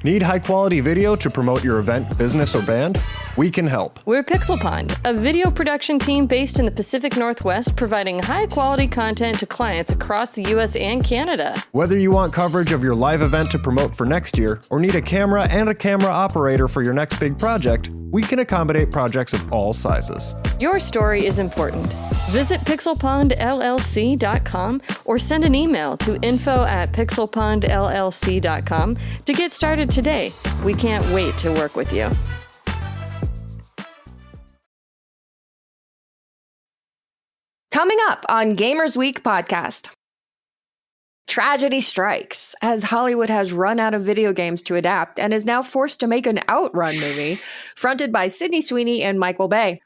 Need high-quality video to promote your event, business, or band? We can help. We're Pixel Pond, a video production team based in the Pacific Northwest, providing high-quality content to clients across the U.S. and Canada. Whether you want coverage of your live event to promote for next year, or need a camera and a camera operator for your next big project, we can accommodate projects of all sizes. Your story is important. Visit pixelpondllc.com or send an email to info@pixelpondllc.com to get started today. We can't wait to work with you. Coming up on Gamers Week podcast. Tragedy strikes as Hollywood has run out of video games to adapt and is now forced to make an OutRun movie fronted by Sydney Sweeney and Michael Bay.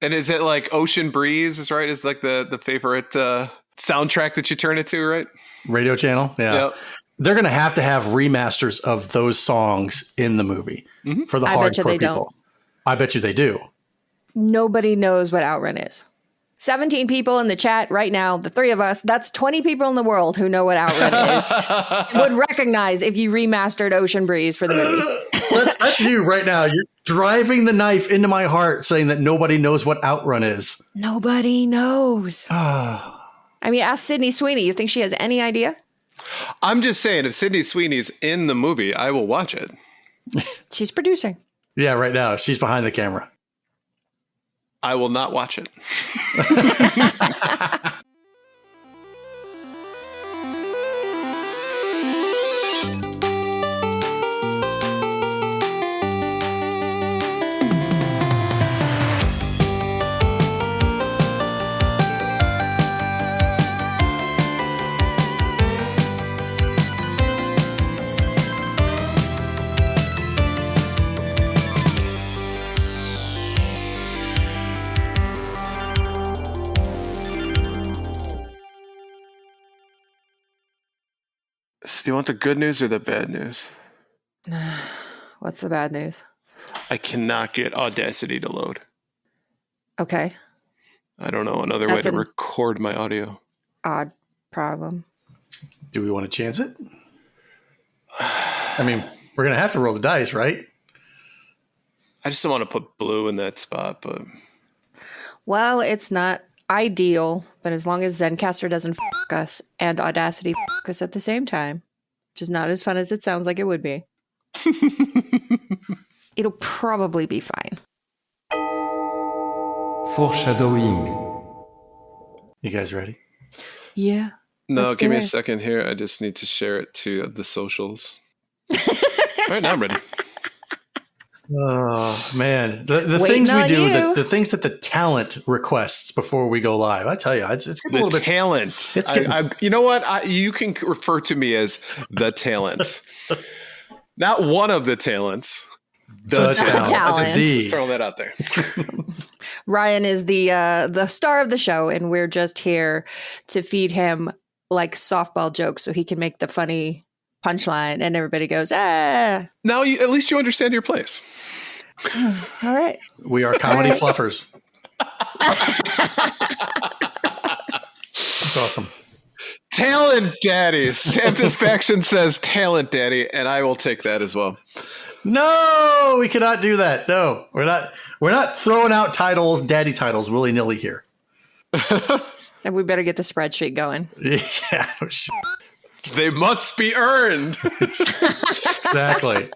And is it like Ocean Breeze, right? Is like the favorite soundtrack that you turn it to, right? Radio channel, yeah. Yep. They're going to have remasters of those songs in the movie for the hardcore people. I bet you they do. Nobody knows what OutRun is. 17 people in the chat right now, the three of us, that's 20 people in the world who know what OutRun is, would recognize if you remastered Ocean Breeze for the movie. That's you right now. You're driving the knife into my heart saying that nobody knows what OutRun is. Nobody knows. I mean, ask Sydney Sweeney. You think she has any idea? I'm just saying, if Sydney Sweeney's in the movie, I will watch it. She's producing. Yeah, right now. She's behind the camera. I will not watch it. Do you want the good news or the bad news? What's the bad news? I cannot get Audacity to load. Okay. I don't know another way to record my audio. Odd problem. Do we want to chance it? I mean, we're going to have to roll the dice, right? I just don't want to put Blue in that spot, but... Well, it's not ideal, but as long as Zencastr doesn't f*** us and Audacity f*** us at the same time, which is not as fun as it sounds like it would be, it'll probably be fine. Foreshadowing. You guys ready? Yeah. No, give me a second here. I just need to share it to the socials. All right, now I'm ready. Oh, man. The things we do, the things that the talent requests before we go live. I tell you, it's getting a little bit... talent. It's getting... you know what? You can refer to me as the talent. Not one of the talents. The talent. Just throwing that out there. Ryan is the star of the show, and we're just here to feed him like softball jokes so he can make the funny punchline, and everybody goes, ah. Now, at least you understand your place. All right. We are comedy fluffers. That's awesome. Talent Daddy. Satisfaction says Talent Daddy, and I will take that as well. No, we cannot do that. No, we're not throwing out titles, daddy titles, willy-nilly here. And we better get the spreadsheet going. Yeah. They must be earned. Exactly.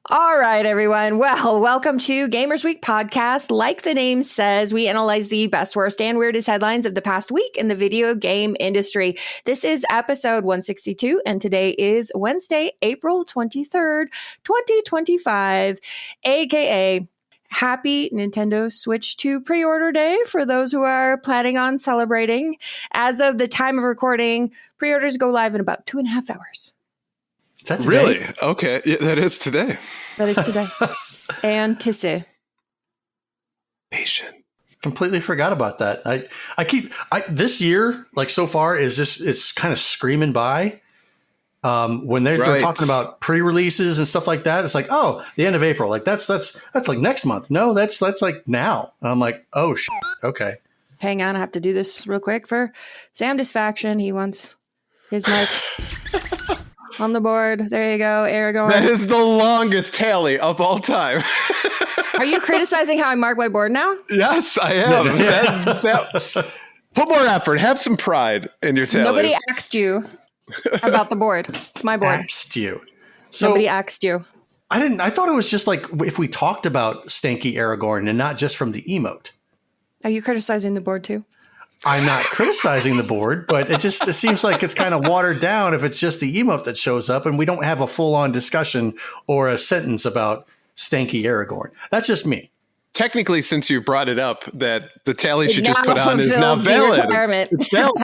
All right, everyone. Well, welcome to Gamers Week podcast. Like the name says, we analyze the best, worst, and weirdest headlines of the past week in the video game industry. This is episode 162, and today is Wednesday, April 23rd, 2025, aka Happy Nintendo Switch 2 pre-order day for those who are planning on celebrating. As of the time of recording, pre-orders go live in about 2.5 hours. Is that today? Really? Okay. Yeah, that is today. That is today. Anticipation. Completely forgot about that. This year, like so far, it's kind of screaming by. When they're talking about pre-releases and stuff like that, it's like, oh, the end of April. Like that's like next month. No, that's like now. And I'm like, oh, okay. Hang on, I have to do this real quick for Sam Disfaction. He wants his mic on the board. There you go, Aragorn. That is the longest tally of all time. Are you criticizing how I mark my board now? Yes, I am. Put more effort. Have some pride in your tallies. Nobody asked you about the board. It's my board. Asked you. So Nobody asked you. I didn't. I thought it was just like if we talked about Stanky Aragorn and not just from the emote. Are you criticizing the board too? I'm not criticizing the board, but it seems like it's kind of watered down if it's just the emote that shows up and we don't have a full-on discussion or a sentence about Stanky Aragorn. That's just me. Technically, since you brought it up, that the tally she just put on is now valid. It's valid.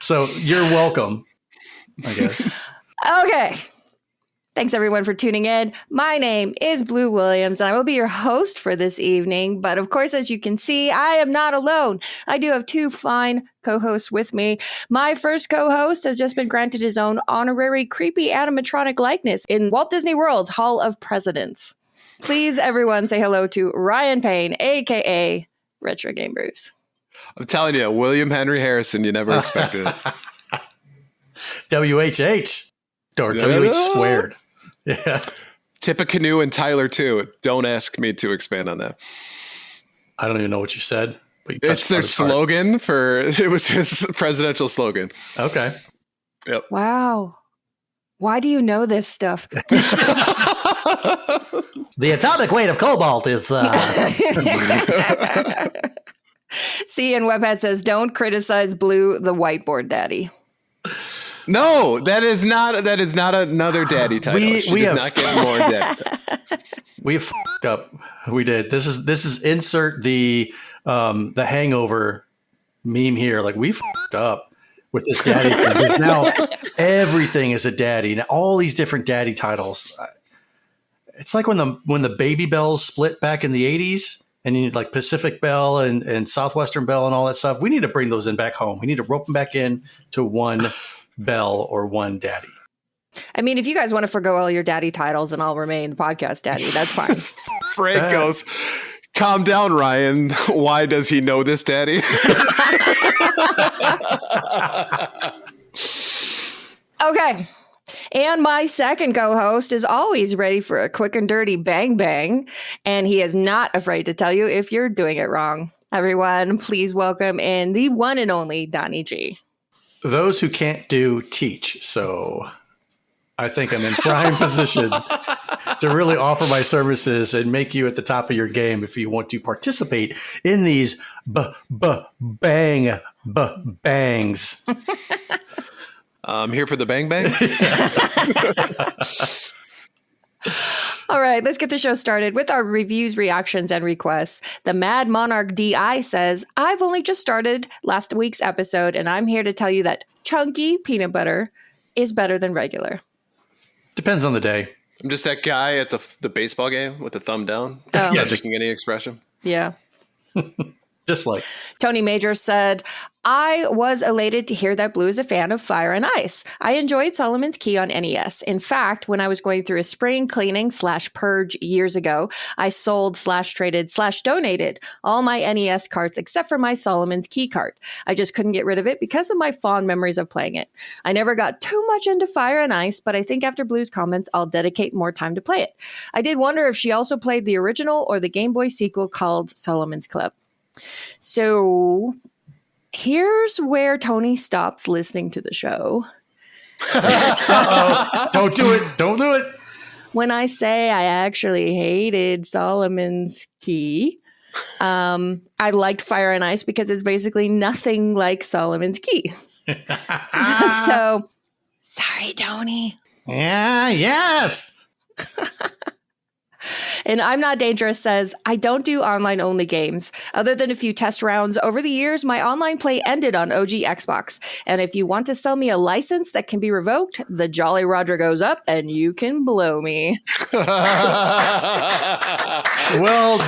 So you're welcome, I guess. Okay. Thanks, everyone, for tuning in. My name is Blue Williams, and I will be your host for this evening. But, of course, as you can see, I am not alone. I do have two fine co-hosts with me. My first co-host has just been granted his own honorary creepy animatronic likeness in Walt Disney World's Hall of Presidents. Please, everyone, say hello to Ryan Payne, a.k.a. Retro Game Brews. I'm telling you, William Henry Harrison, you never expected it. WHH. Or WH squared. Yeah. Tippecanoe and Tyler too. Don't ask me to expand on that. I don't even know what you said. But it's their slogan it was his presidential slogan. Okay. Yep. Wow. Why do you know this stuff? The atomic weight of cobalt is... See, and Webhead says, don't criticize Blue, the whiteboard daddy. No, that is not another daddy title. We does not get more daddy. We have f***ed up. We did. This is insert the Hangover meme here. Like we f***ed up with this daddy thing. Because now everything is a daddy. Now all these different daddy titles. It's like when the Baby Bells split back in the 80s. And you need like Pacific Bell and Southwestern Bell and all that stuff. We need to bring those in back home. We need to rope them back in to one Bell or one daddy. I mean, if you guys want to forgo all your daddy titles and I'll remain the podcast daddy, that's fine. Frank goes, calm down, Ryan. Why does he know this, daddy? Okay. And my second co-host is always ready for a quick and dirty bang bang. And he is not afraid to tell you if you're doing it wrong. Everyone, please welcome in the one and only Donnie G. Those who can't do teach. So I think I'm in prime position to really offer my services and make you at the top of your game if you want to participate in these bangs. I'm here for the bang bang. All right, let's get the show started with our reviews, reactions, and requests. The Mad Monarch DI says, I've only just started last week's episode, and I'm here to tell you that chunky peanut butter is better than regular. Depends on the day. I'm just that guy at the baseball game with the thumb down. Oh. Yeah, just any expression. Yeah. Just like Tony Major said, I was elated to hear that Blue is a fan of Fire and Ice. I enjoyed Solomon's Key on NES. In fact, when I was going through a spring cleaning / purge years ago, I sold / traded / donated all my NES carts except for my Solomon's Key cart. I just couldn't get rid of it because of my fond memories of playing it. I never got too much into Fire and Ice, but I think after Blue's comments, I'll dedicate more time to play it. I did wonder if she also played the original or the Game Boy sequel called Solomon's Club. So here's where Tony stops listening to the show. Don't do it. Don't do it. When I say I actually hated Solomon's Key, I liked Fire and Ice because it's basically nothing like Solomon's Key. So, sorry, Tony. Yeah, yes. And I'm Not Dangerous says, I don't do online only games. Other than a few test rounds over the years, my online play ended on OG Xbox. And if you want to sell me a license that can be revoked, the Jolly Roger goes up and you can blow me. Well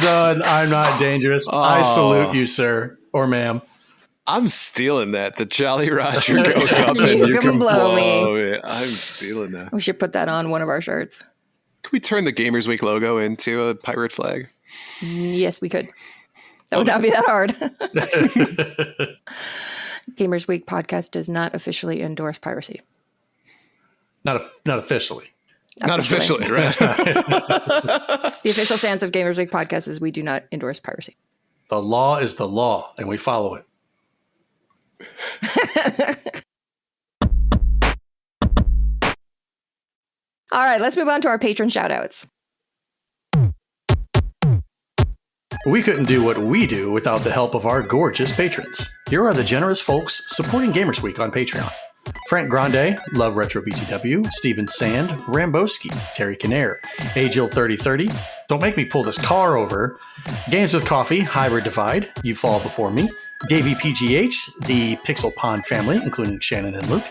done. I'm Not Dangerous. I salute you, sir or ma'am. I'm stealing that. The Jolly Roger goes up and you can blow me. I'm stealing that. We should put that on one of our shirts. Could we turn the Gamers Week logo into a pirate flag? Yes, we could. That would not be that hard. Gamers Week podcast does not officially endorse piracy. Not officially. Not officially, right? The official stance of Gamers Week podcast is we do not endorse piracy. The law is the law, and we follow it. All right, let's move on to our patron shoutouts. We couldn't do what we do without the help of our gorgeous patrons. Here are the generous folks supporting Gamers Week on Patreon. Frank Grande, Love Retro BTW, Steven Sand, Ramboski, Terry Kinnair, Agil3030, Don't Make Me Pull This Car Over, Games with Coffee, Hybrid Divide, You Fall Before Me, Davey PGH, the Pixel Pond family, including Shannon and Luke,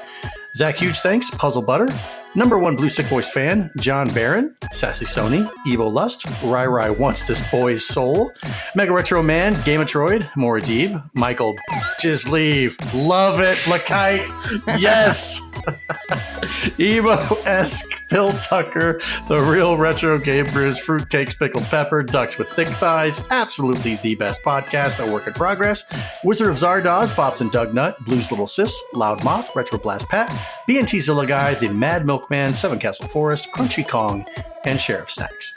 Zach Huge Thanks, Puzzle Butter, Number 1 Blue Sick Boys fan, John Barron, Sassy Sony, Evo Lust, Rai Wants This Boy's Soul, Mega Retro Man, Gameatroid, Moradib, Michael Just Leave, Love It, Lakite, Yes, Emo-esque, Bill Tucker, The Real Retro Game Brews, Fruitcakes, Pickled Pepper, Ducks with Thick Thighs, absolutely the best podcast, a work in progress, Wizard of Zardoz, Bops and Doug Nut, Blues Little Sis, Loud Moth, Retro Blast Pat, BNT Zilla Guy, The Mad Milkman, Seven Castle Forest, Crunchy Kong, and Sheriff Snacks.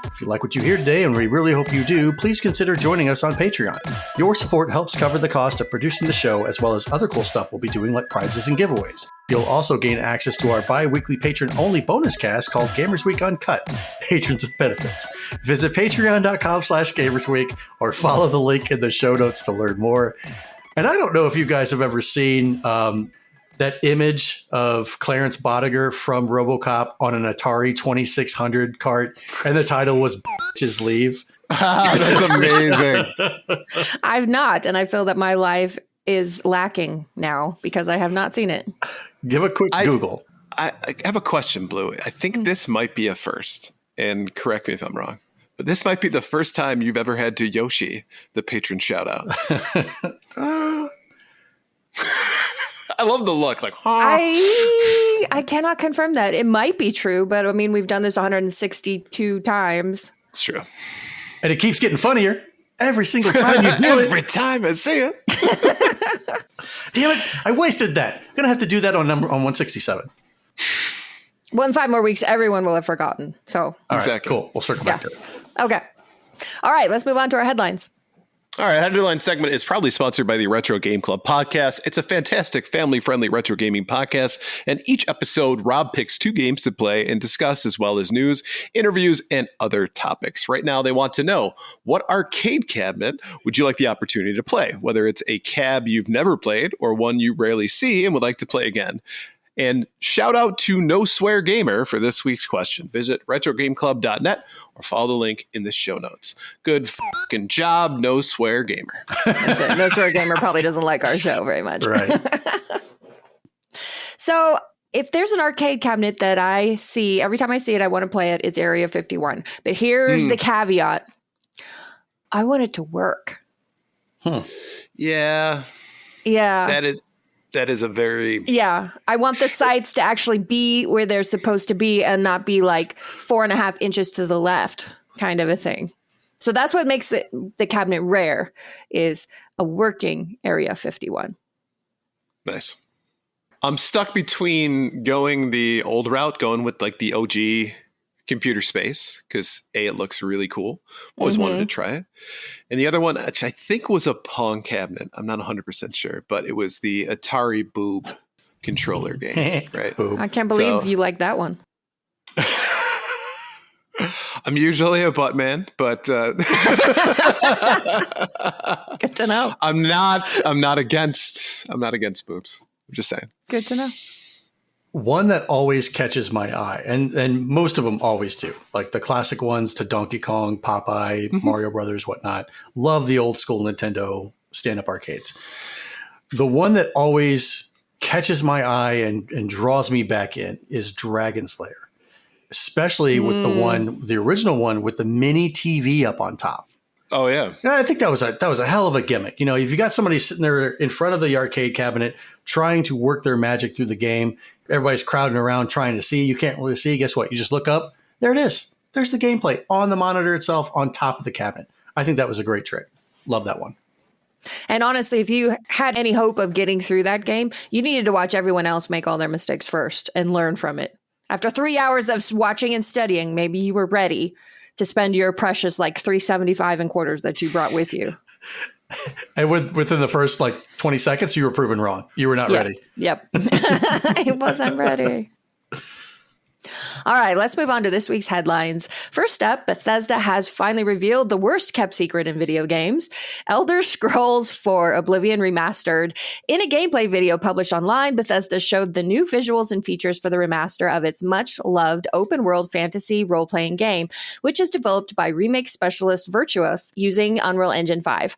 If you like what you hear today, and we really hope you do, please consider joining us on Patreon. Your support helps cover the cost of producing the show, as well as other cool stuff we'll be doing like prizes and giveaways. You'll also gain access to our bi-weekly patron-only bonus cast called Gamers Week Uncut, Patrons with Benefits. Visit patreon.com/gamersweek or follow the link in the show notes to learn more. And I don't know if you guys have ever seen that image of Clarence Bodiger from RoboCop on an Atari 2600 cart, and the title was "Bitches Leave." That's amazing. I've not, and I feel that my life is lacking now because I have not seen it. Give a quick Google. I have a question, Blue. I think this might be a first, and correct me if I'm wrong, but this might be the first time you've ever had to Yoshi the patron shout out. I love the look. Like, I cannot confirm that. It might be true, but I mean, we've done this 162 times. It's true. And it keeps getting funnier every single time you do it. Every time I see it. Damn it. I wasted that. I'm going to have to do that on 167. Well, in 5 more weeks, everyone will have forgotten. So, all right, exactly. Cool. We'll circle back to it. Okay. All right, let's move on to our headlines. All right, Headline segment is proudly sponsored by the Retro Game Club podcast. It's a fantastic family-friendly retro gaming podcast, and each episode, Rob picks 2 games to play and discuss, as well as news, interviews, and other topics. Right now, they want to know, what arcade cabinet would you like the opportunity to play? Whether it's a cab you've never played or one you rarely see and would like to play again. And shout out to No Swear Gamer for this week's question. Visit retrogameclub.net or follow the link in the show notes. Good fucking job, No Swear Gamer. No Swear Gamer probably doesn't like our show very much. Right. So if there's an arcade cabinet that I see, every time I see it, I want to play it, it's Area 51. But here's the caveat. I want it to work. Yeah. Yeah. That is a very... Yeah. I want the sights to actually be where they're supposed to be and not be like 4.5 inches to the left kind of a thing. So that's what makes the cabinet rare, is a working Area 51. Nice. I'm stuck between going the old route, going with like the OG computer space, because it looks really cool. Always wanted to try it. And the other one, which I think was a Pong cabinet, I'm not 100% sure, but it was the Atari Boob controller game, right? I can't believe you like that one. I'm usually a butt man, but good to know. I'm not against boobs. I'm just saying. Good to know. One that always catches my eye, and most of them always do, like the classic ones to Donkey Kong, Popeye, Mario Brothers, whatnot. Love the old school Nintendo stand-up arcades. The one that always catches my eye and draws me back in is Dragon Slayer, especially with the original one with the mini TV up on top. Oh yeah. I think that was a hell of a gimmick. You know, if you got somebody sitting there in front of the arcade cabinet trying to work their magic through the game, everybody's crowding around trying to see. You can't really see. Guess what? You just look up. There it is. There's the gameplay on the monitor itself on top of the cabinet. I think that was a great trick. Love that one. And honestly, if you had any hope of getting through that game, you needed to watch everyone else make all their mistakes first and learn from it. After 3 hours of watching and studying, maybe you were ready to spend your precious like $3.75 in quarters that you brought with you. And within the first 20 seconds, you were proven wrong. You were not ready. Yep. I wasn't ready. All right, let's move on to this week's headlines. First up, Bethesda has finally revealed the worst kept secret in video games. Elder Scrolls 4 Oblivion Remastered. In a gameplay video published online, Bethesda showed the new visuals and features for the remaster of its much-loved open-world fantasy role-playing game, which is developed by remake specialist Virtuos using Unreal Engine 5.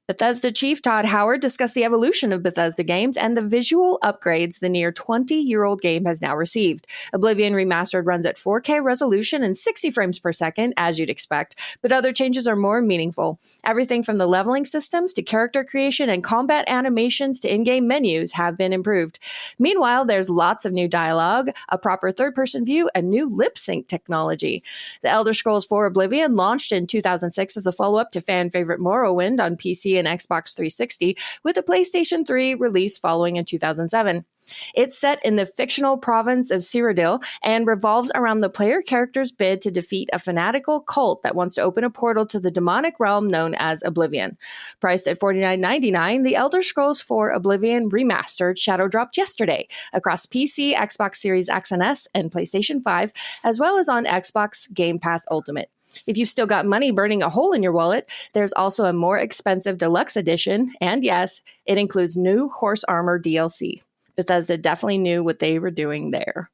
Bethesda chief Todd Howard discussed the evolution of Bethesda games and the visual upgrades the near 20-year-old game has now received. Oblivion Remastered runs at 4K resolution and 60 frames per second, as you'd expect, but other changes are more meaningful. Everything from the leveling systems to character creation and combat animations to in-game menus have been improved. Meanwhile, there's lots of new dialogue, a proper third-person view, and new lip-sync technology. The Elder Scrolls 4 Oblivion launched in 2006 as a follow-up to fan-favorite Morrowind on PC and Xbox 360, with a PlayStation 3 release following in 2007. It's set in the fictional province of Cyrodiil and revolves around the player character's bid to defeat a fanatical cult that wants to open a portal to the demonic realm known as Oblivion. Priced at $49.99, the Elder Scrolls 4 Oblivion Remastered shadow dropped yesterday across PC, Xbox Series X and S, and PlayStation 5, as well as on Xbox Game Pass Ultimate. If you've still got money burning a hole in your wallet, there's also a more expensive deluxe edition, and yes, it includes new horse armor DLC. Bethesda definitely knew what they were doing there.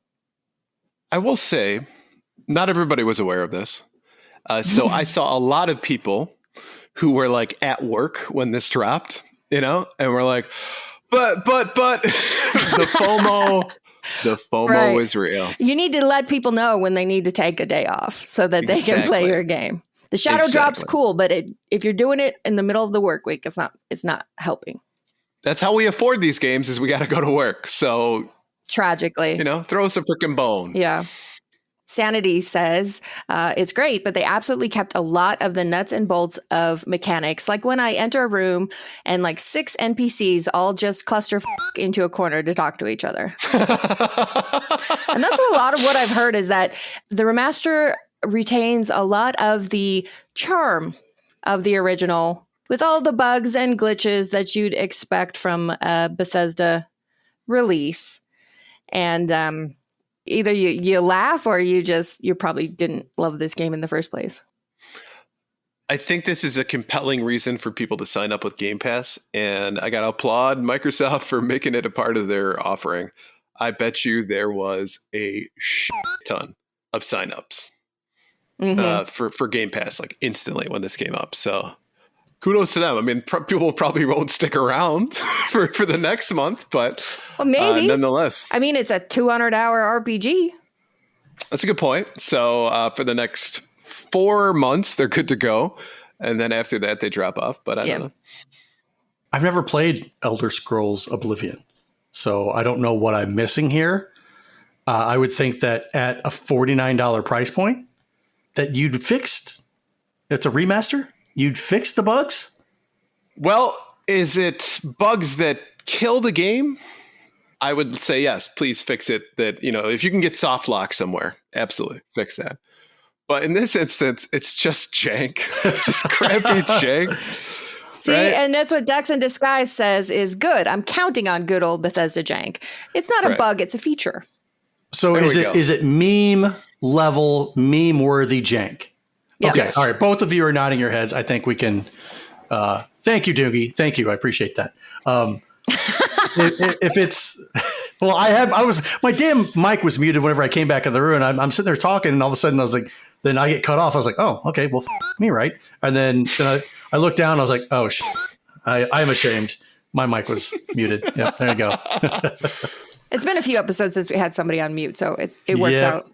I will say, not everybody was aware of this. So I saw a lot of people who were at work when this dropped, and were like, but the FOMO. The FOMO is real. You need to let people know when they need to take a day off so that they can play your game. The shadow drop's cool, but if you're doing it in the middle of the work week, it's not helping. That's how we afford these games, is we got to go to work. So tragically, throw us a freaking bone. Yeah. Sanity says it's great, but they absolutely kept a lot of the nuts and bolts of mechanics. Like when I enter a room and 6 NPCs all just cluster into a corner to talk to each other. And that's a lot of what I've heard is that the remaster retains a lot of the charm of the original with all the bugs and glitches that you'd expect from a Bethesda release. And either you laugh or you probably didn't love this game in the first place. I think this is a compelling reason for people to sign up with Game Pass, and I got to applaud Microsoft for making it a part of their offering. I bet you there was a shit ton of signups for Game Pass instantly when this came up. So kudos to them. I mean, people probably won't stick around for the next month, but maybe nonetheless. I mean, it's a 200-hour RPG. That's a good point. So for the next 4 months, they're good to go. And then after that, they drop off. But I don't know. I've never played Elder Scrolls Oblivion, so I don't know what I'm missing here. I would think that at a $49 price point that you'd fixed. It's a remaster. You'd fix the bugs? Well, is it bugs that kill the game? I would say yes, please fix it. That, if you can get soft lock somewhere, absolutely fix that. But in this instance, it's just jank. It's just crappy jank. See, right? And that's what Ducks in Disguise says is good. I'm counting on good old Bethesda jank. It's not a bug, it's a feature. So is it meme level, meme worthy jank? Yep. Okay. Yes. All right. Both of you are nodding your heads. I think we can. Thank you, Doogie. Thank you. I appreciate that. If it's, well, my damn mic was muted whenever I came back in the room. And I'm sitting there talking, and all of a sudden I was like, then I get cut off. I was like, oh, okay, well, me, right? And then I looked down. I was like, oh, I am ashamed. My mic was muted. Yeah, there you go. It's been a few episodes since we had somebody on mute, so it works out.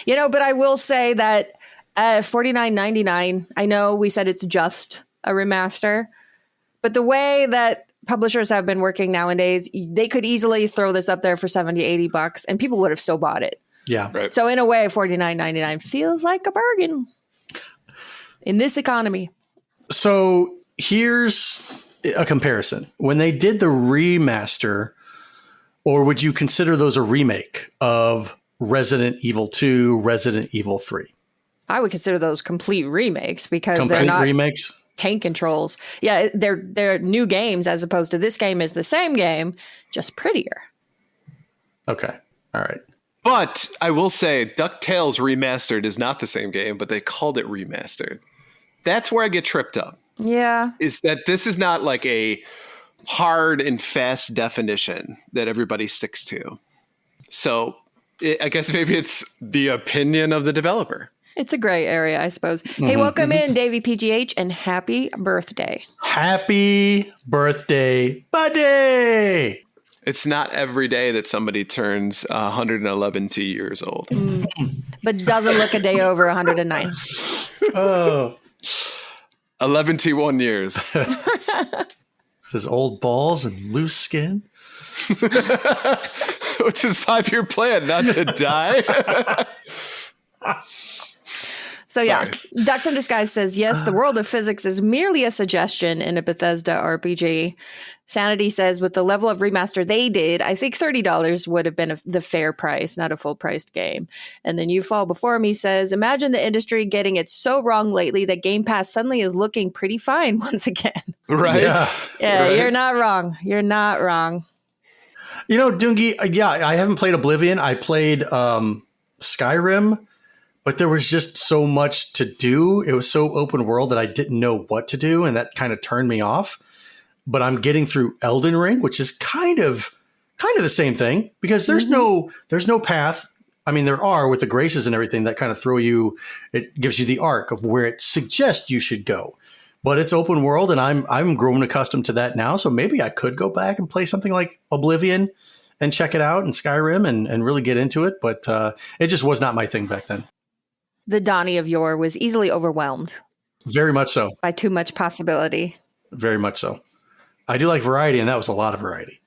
But I will say that. $49.99. I know we said it's just a remaster, but the way that publishers have been working nowadays, they could easily throw this up there for $70-$80 and people would have still bought it. Yeah. Right. So in a way, $49.99 feels like a bargain in this economy. So here's a comparison. When they did the remaster, or would you consider those a remake of Resident Evil 2, Resident Evil 3? I would consider those complete remakes because Complete they're not remakes? tank controls. Yeah, they're new games as opposed to this game is the same game, just prettier. Okay. All right. But I will say DuckTales Remastered is not the same game, but they called it Remastered. That's where I get tripped up. Yeah. Is that this is not like a hard and fast definition that everybody sticks to. So I guess maybe it's the opinion of the developer. It's a gray area, I suppose. Hey, welcome in, Davey PGH, and happy birthday. Happy birthday, buddy! It's not every day that somebody turns 111 years old. But doesn't look a day over 109. Oh. 1 years. His old balls and loose skin. What's his 5-year plan? Not to die? So yeah, Ducks in Disguise says, yes, the world of physics is merely a suggestion in a Bethesda RPG. Sanity says, with the level of remaster they did, I think $30 would have been the fair price, not a full-priced game. And then You Fall Before Me says, imagine the industry getting it so wrong lately that Game Pass suddenly is looking pretty fine once again. Right? Yeah, right. You're not wrong. You're not wrong. You know, Doongie, I haven't played Oblivion. I played Skyrim. But there was just so much to do. It was so open world that I didn't know what to do, and that kind of turned me off. But I'm getting through Elden Ring, which is kind of the same thing because there's no path. I mean, there are with the graces and everything that kind of throw you. It gives you the arc of where it suggests you should go. But it's open world, and I'm grown accustomed to that now. So maybe I could go back and play something like Oblivion and check it out, and Skyrim, and really get into it. But it just was not my thing back then. The Donnie of yore was easily overwhelmed. Very much so. By too much possibility. Very much so. I do like variety, and that was a lot of variety.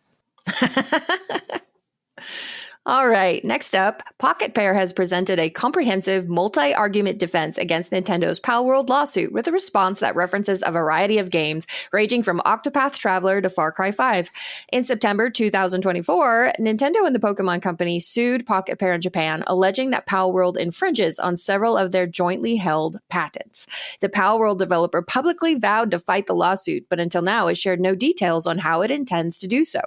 All right, next up, Pocketpair has presented a comprehensive multi-argument defense against Nintendo's Palworld lawsuit with a response that references a variety of games, ranging from Octopath Traveler to Far Cry 5. In September 2024, Nintendo and the Pokemon Company sued Pocketpair in Japan, alleging that Palworld infringes on several of their jointly held patents. The Palworld developer publicly vowed to fight the lawsuit, but until now has shared no details on how it intends to do so.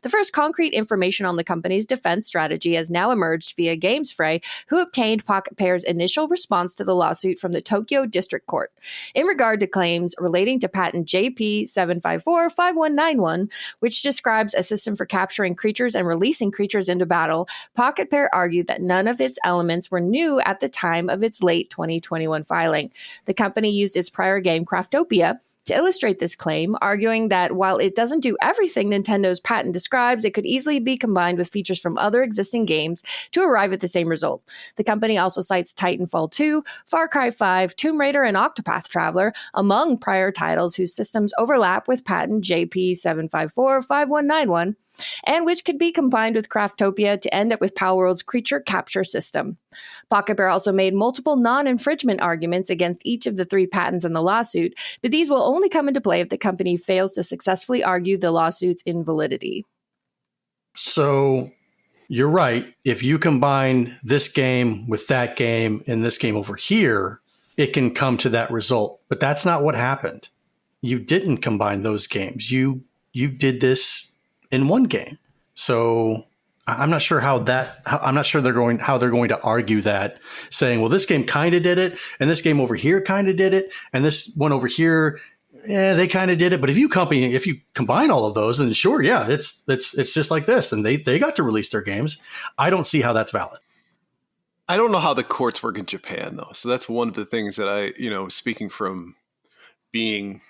The first concrete information on the company's defense strategy has now emerged via GamesFray, who obtained Pocketpair's initial response to the lawsuit from the Tokyo District Court. In regard to claims relating to patent JP7545191, which describes a system for capturing creatures and releasing creatures into battle, Pocketpair argued that none of its elements were new at the time of its late 2021 filing. The company used its prior game Craftopia to illustrate this claim, arguing that while it doesn't do everything Nintendo's patent describes, it could easily be combined with features from other existing games to arrive at the same result. The company also cites Titanfall 2, Far Cry 5, Tomb Raider, and Octopath Traveler among prior titles whose systems overlap with patent JP7545191, and which could be combined with Craftopia to end up with Palworld's creature capture system. Pocketpair also made multiple non-infringement arguments against each of the 3 patents in the lawsuit, but these will only come into play if the company fails to successfully argue the lawsuit's invalidity. So you're right. If you combine this game with that game and this game over here, it can come to that result. But that's not what happened. You didn't combine those games. You did this in one game. So I'm not sure how they're going to argue that, saying, well, this game kind of did it, and this game over here kind of did it, and this one over here, they kind of did it. But if you combine all of those, then sure, yeah, it's just like this, and they got to release their games. I don't see how that's valid. I don't know how the courts work in Japan, though. So that's one of the things that I, speaking from being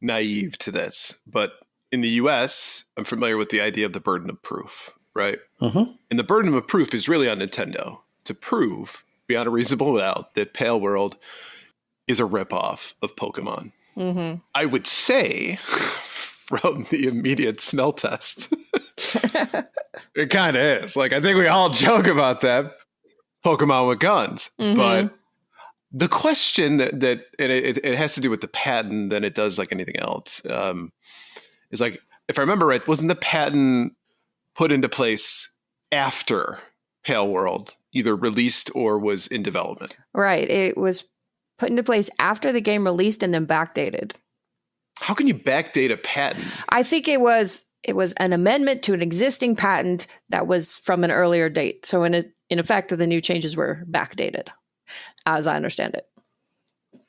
naive to this, but in the US, I'm familiar with the idea of the burden of proof, right? Mm-hmm. And the burden of proof is really on Nintendo to prove beyond a reasonable doubt that Palworld is a ripoff of Pokemon. Mm-hmm. I would say from the immediate smell test, it kind of is. Like, I think we all joke about that, Pokemon with guns, but The question that and it has to do with the patent than it does like anything else. Is like, if I remember right, wasn't the patent put into place after Palworld either released or was in development? Right. It was put into place after the game released and then backdated. How can you backdate a patent? I think it was an amendment to an existing patent that was from an earlier date. So in effect, the new changes were backdated, as I understand it.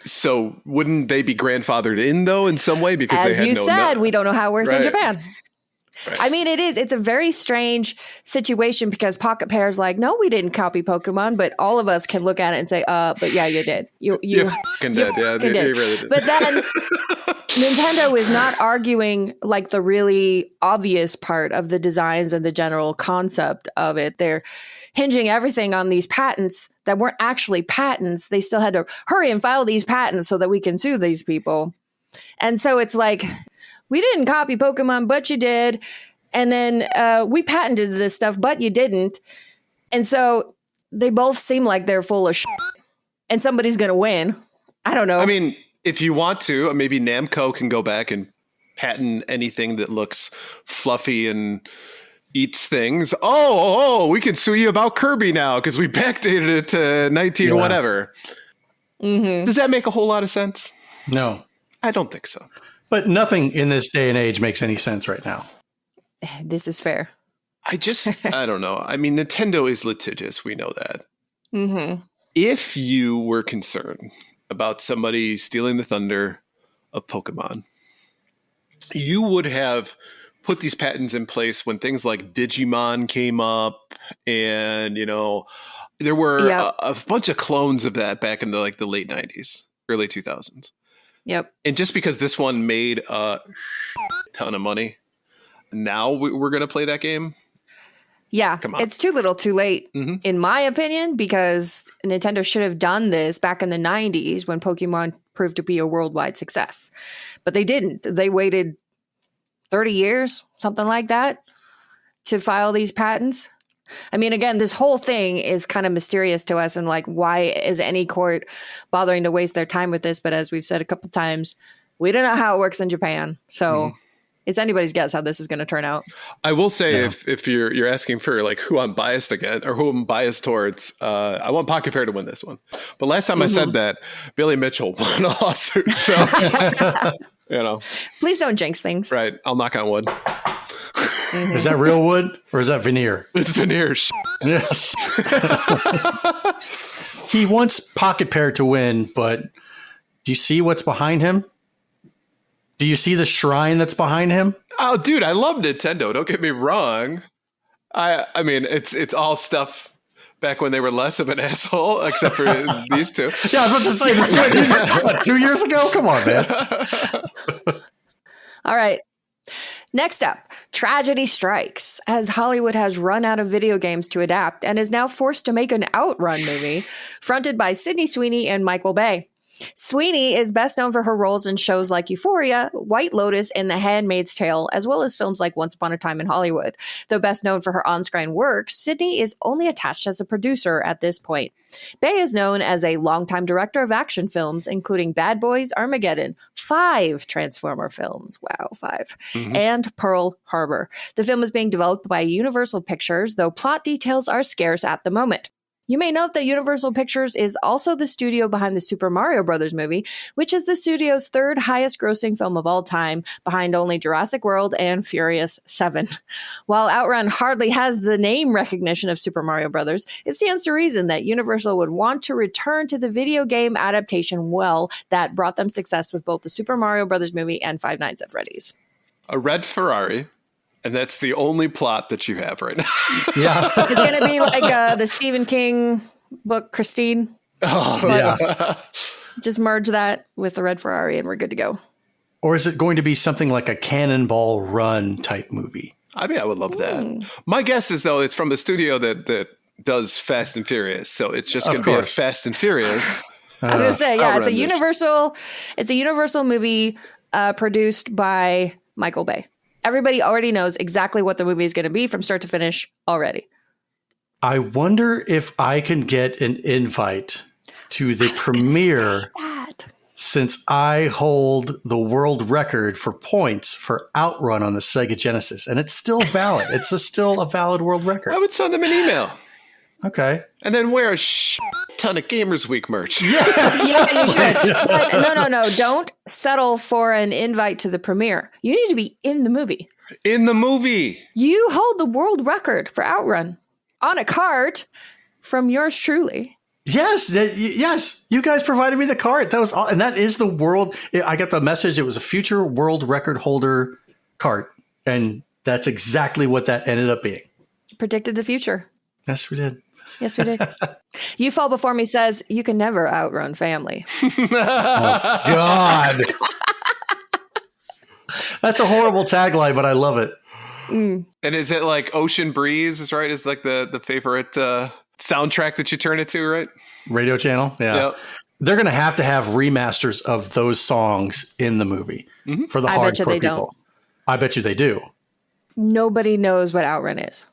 So wouldn't they be grandfathered in though in some way? Because as they had you said, we don't know how it works in Japan. Right. I mean, it's a very strange situation because Pocketpair is like, no, we didn't copy Pokemon, but all of us can look at it and say, but yeah, you did. You fucking did. Yeah, you really did. But then Nintendo is not arguing like the really obvious part of the designs and the general concept of it. They're hinging everything on these patents that weren't actually patents. They still had to hurry and file these patents so that we can sue these people. And so it's like, we didn't copy Pokemon, but you did. And then we patented this stuff, but you didn't. And so they both seem like they're full of shit. And somebody's going to win. I don't know. I mean, if you want to, maybe Namco can go back and patent anything that looks fluffy and eats things. Oh, we can sue you about Kirby now because we backdated it to 19 whatever. Mm-hmm. Does that make a whole lot of sense? No. I don't think so. But nothing in this day and age makes any sense right now. This is fair. I don't know. I mean, Nintendo is litigious. We know that. Mm-hmm. If you were concerned about somebody stealing the thunder of Pokemon, you would have put these patents in place when things like Digimon came up, and there were a bunch of clones of that back in the late 90s, early 2000s. Yep. And just because this one made a ton of money, now we're going to play that game? Yeah, Come on. It's too little too late, in my opinion, because Nintendo should have done this back in the 90s when Pokemon proved to be a worldwide success. But they didn't. They waited 30 years, something like that, to file these patents. I mean, again, this whole thing is kind of mysterious to us, and like, why is any court bothering to waste their time with this? But as we've said a couple times, we don't know how it works in Japan. So it's anybody's guess how this is going to turn out. I will say, if you're asking for like who I'm biased against or who I'm biased towards, I want Pocketpair to win this one. But last time I said that, Billy Mitchell won a lawsuit. So, Please don't jinx things. Right. I'll knock on wood. Is that real wood or is that veneer? It's veneer. Yes. He wants Pocketpair to win, but do you see what's behind him? Do you see the shrine that's behind him? Oh, dude, I love Nintendo. Don't get me wrong. I mean, it's all stuff back when they were less of an asshole, except for these two. Yeah, I was about to say this. What, 2 years ago? Come on, man. All right. Next up, tragedy strikes as Hollywood has run out of video games to adapt and is now forced to make an OutRun movie fronted by Sydney Sweeney and Michael Bay. Sweeney is best known for her roles in shows like Euphoria, White Lotus, and The Handmaid's Tale, as well as films like Once Upon a Time in Hollywood. Though best known for her on-screen work, Sydney is only attached as a producer at this point. Bay is known as a longtime director of action films, including Bad Boys, Armageddon, 5 Transformer films, wow, 5, and Pearl Harbor. The film is being developed by Universal Pictures, though plot details are scarce at the moment. You may note that Universal Pictures is also the studio behind the Super Mario Bros. Movie, which is the studio's 3rd highest grossing film of all time, behind only Jurassic World and Furious 7. While OutRun hardly has the name recognition of Super Mario Bros., it stands to reason that Universal would want to return to the video game adaptation well that brought them success with both the Super Mario Bros. Movie and Five Nights at Freddy's. A red Ferrari. And that's the only plot that you have right now. Yeah. It's going to be like the Stephen King book, Christine. Oh, yeah. Just merge that with the red Ferrari and we're good to go. Or is it going to be something like a Cannonball Run type movie? I mean, I would love that. My guess is, though, it's from the studio that does Fast and Furious. So it's just going to be a Fast and Furious. I was going to say, yeah, it's a Universal movie produced by Michael Bay. Everybody already knows exactly what the movie is going to be from start to finish already. I wonder if I can get an invite to the premiere since I hold the world record for points for OutRun on the Sega Genesis, and it's still valid. It's still a valid world record. I would send them an email. Okay. And then wear a ton of Gamers Week merch. Yes. Yeah, you should. But no. Don't settle for an invite to the premiere. You need to be in the movie. In the movie. You hold the world record for OutRun on a cart from yours truly. Yes. You guys provided me the cart. That was all, and that is the world. I got the message. It was a future world record holder cart, and that's exactly what that ended up being. Predicted the future. Yes, we did. Yes, we did. You Fall Before Me says you can never outrun family. Oh, God. That's a horrible tagline, but I love it. And is it like Ocean Breeze, right? Is like the favorite soundtrack that you turn it to, right? Radio channel. Yeah. Yep. They're going to have remasters of those songs in the movie for the hardcore people. I bet you they do. Nobody knows what OutRun is.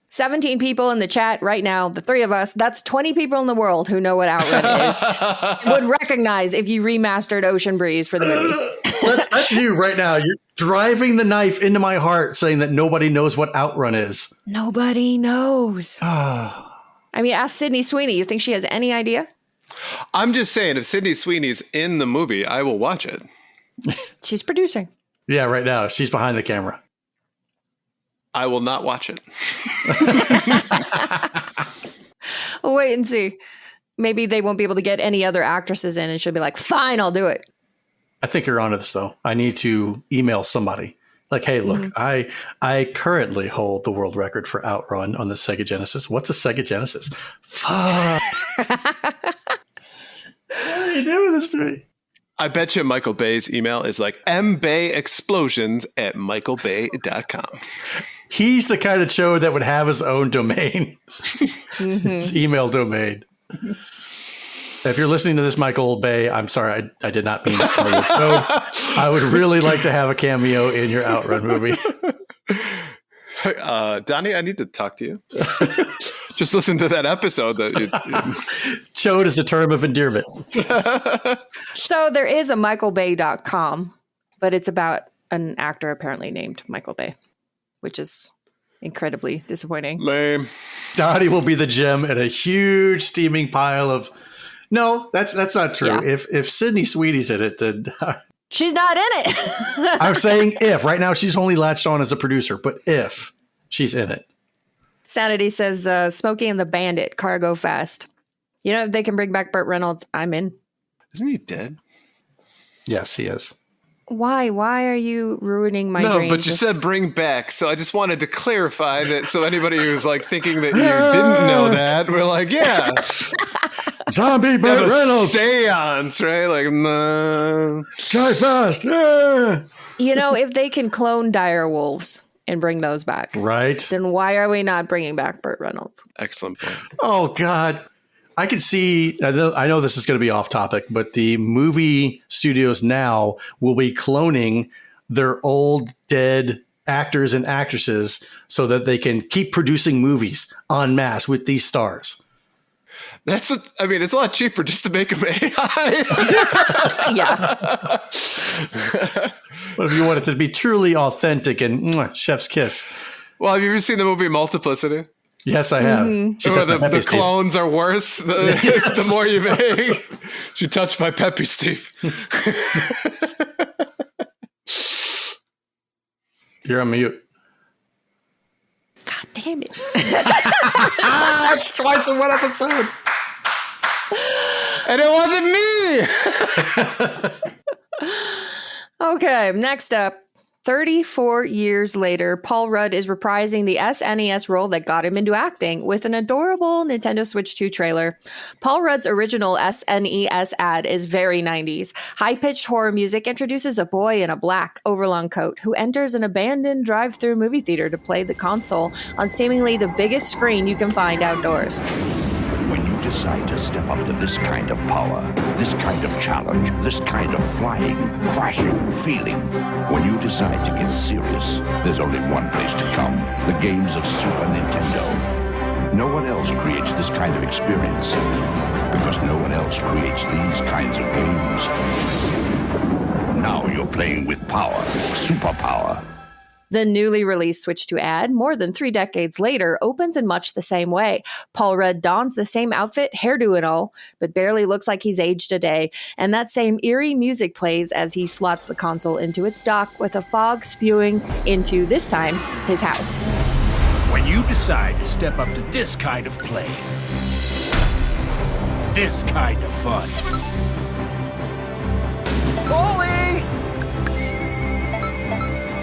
17 people in the chat right now, the three of us, that's 20 people in the world who know what OutRun is, would recognize if you remastered Ocean Breeze for the movie. That's you right now. You're driving the knife into my heart saying that nobody knows what OutRun is. Nobody knows. I mean, ask Sydney Sweeney. You think she has any idea? I'm just saying, if Sydney Sweeney's in the movie, I will watch it. She's producing. Yeah, right now. She's behind the camera. I will not watch it. We'll wait and see. Maybe they won't be able to get any other actresses in, and she'll be like, fine, I'll do it. I think you're onto this, though. I need to email somebody. Like, hey, look, I currently hold the world record for OutRun on the Sega Genesis. What's a Sega Genesis? Fuck. Why are you doing this to me? I bet you Michael Bay's email is like mbayexplosions@michaelbay.com. He's the kind of show that would have his own domain, his email domain. If you're listening to this, Michael Bay, I'm sorry, I did not mean to call you. So I would really like to have a cameo in your OutRun movie. Donnie, I need to talk to you. Just listen to that episode. Chode is a term of endearment. So there is a michaelbay.com, but it's about an actor apparently named Michael Bay, which is incredibly disappointing. Lame. Donnie will be the gem in a huge steaming pile of... No, that's not true. Yeah. If Sydney Sweeney's in it, then... She's not in it. I'm saying if. Right now, she's only latched on as a producer, but if she's in it. Sanity says, Smokey and the Bandit, Cargo Fast. You know, if they can bring back Burt Reynolds, I'm in. Isn't he dead? Yes, he is. Why? Why are you ruining my dreams? No, but you said bring back, so I just wanted to clarify that so anybody who's like thinking that you didn't know that, we're like, yeah. Zombie Burt Reynolds. Seance, right? Like, try fast. You know, if they can clone dire wolves and bring those back, right? Then why are we not bringing back Burt Reynolds? Excellent point. Oh, God. I can see, I know this is going to be off topic, but the movie studios now will be cloning their old dead actors and actresses so that they can keep producing movies en masse with these stars. That's what I mean. It's a lot cheaper just to make them AI. Yeah. But if you want it to be truly authentic and chef's kiss. Well, have you ever seen the movie Multiplicity? Yes, I have. The clones are worse. The more you make. She touched my Peppy, Steve. You're on mute. God damn it. It's twice in one episode. And it wasn't me. Okay, next up. 34 years later, Paul Rudd is reprising the SNES role that got him into acting with an adorable Nintendo Switch 2 trailer. Paul Rudd's original SNES ad is very 90s. High-pitched horror music introduces a boy in a black overlong coat who enters an abandoned drive-through movie theater to play the console on seemingly the biggest screen you can find outdoors. When you decide to step up to this kind of power, this kind of challenge, this kind of flying, crashing feeling, when you decide to get serious, there's only one place to come, the games of Super Nintendo. No one else creates this kind of experience, because no one else creates these kinds of games. Now you're playing with power, superpower. The newly released Switch 2 ad, more than 3 decades later, opens in much the same way. Paul Rudd dons the same outfit, hairdo and all, but barely looks like he's aged a day. And that same eerie music plays as he slots the console into its dock with a fog spewing into, this time, his house. When you decide to step up to this kind of play, this kind of fun. Bully!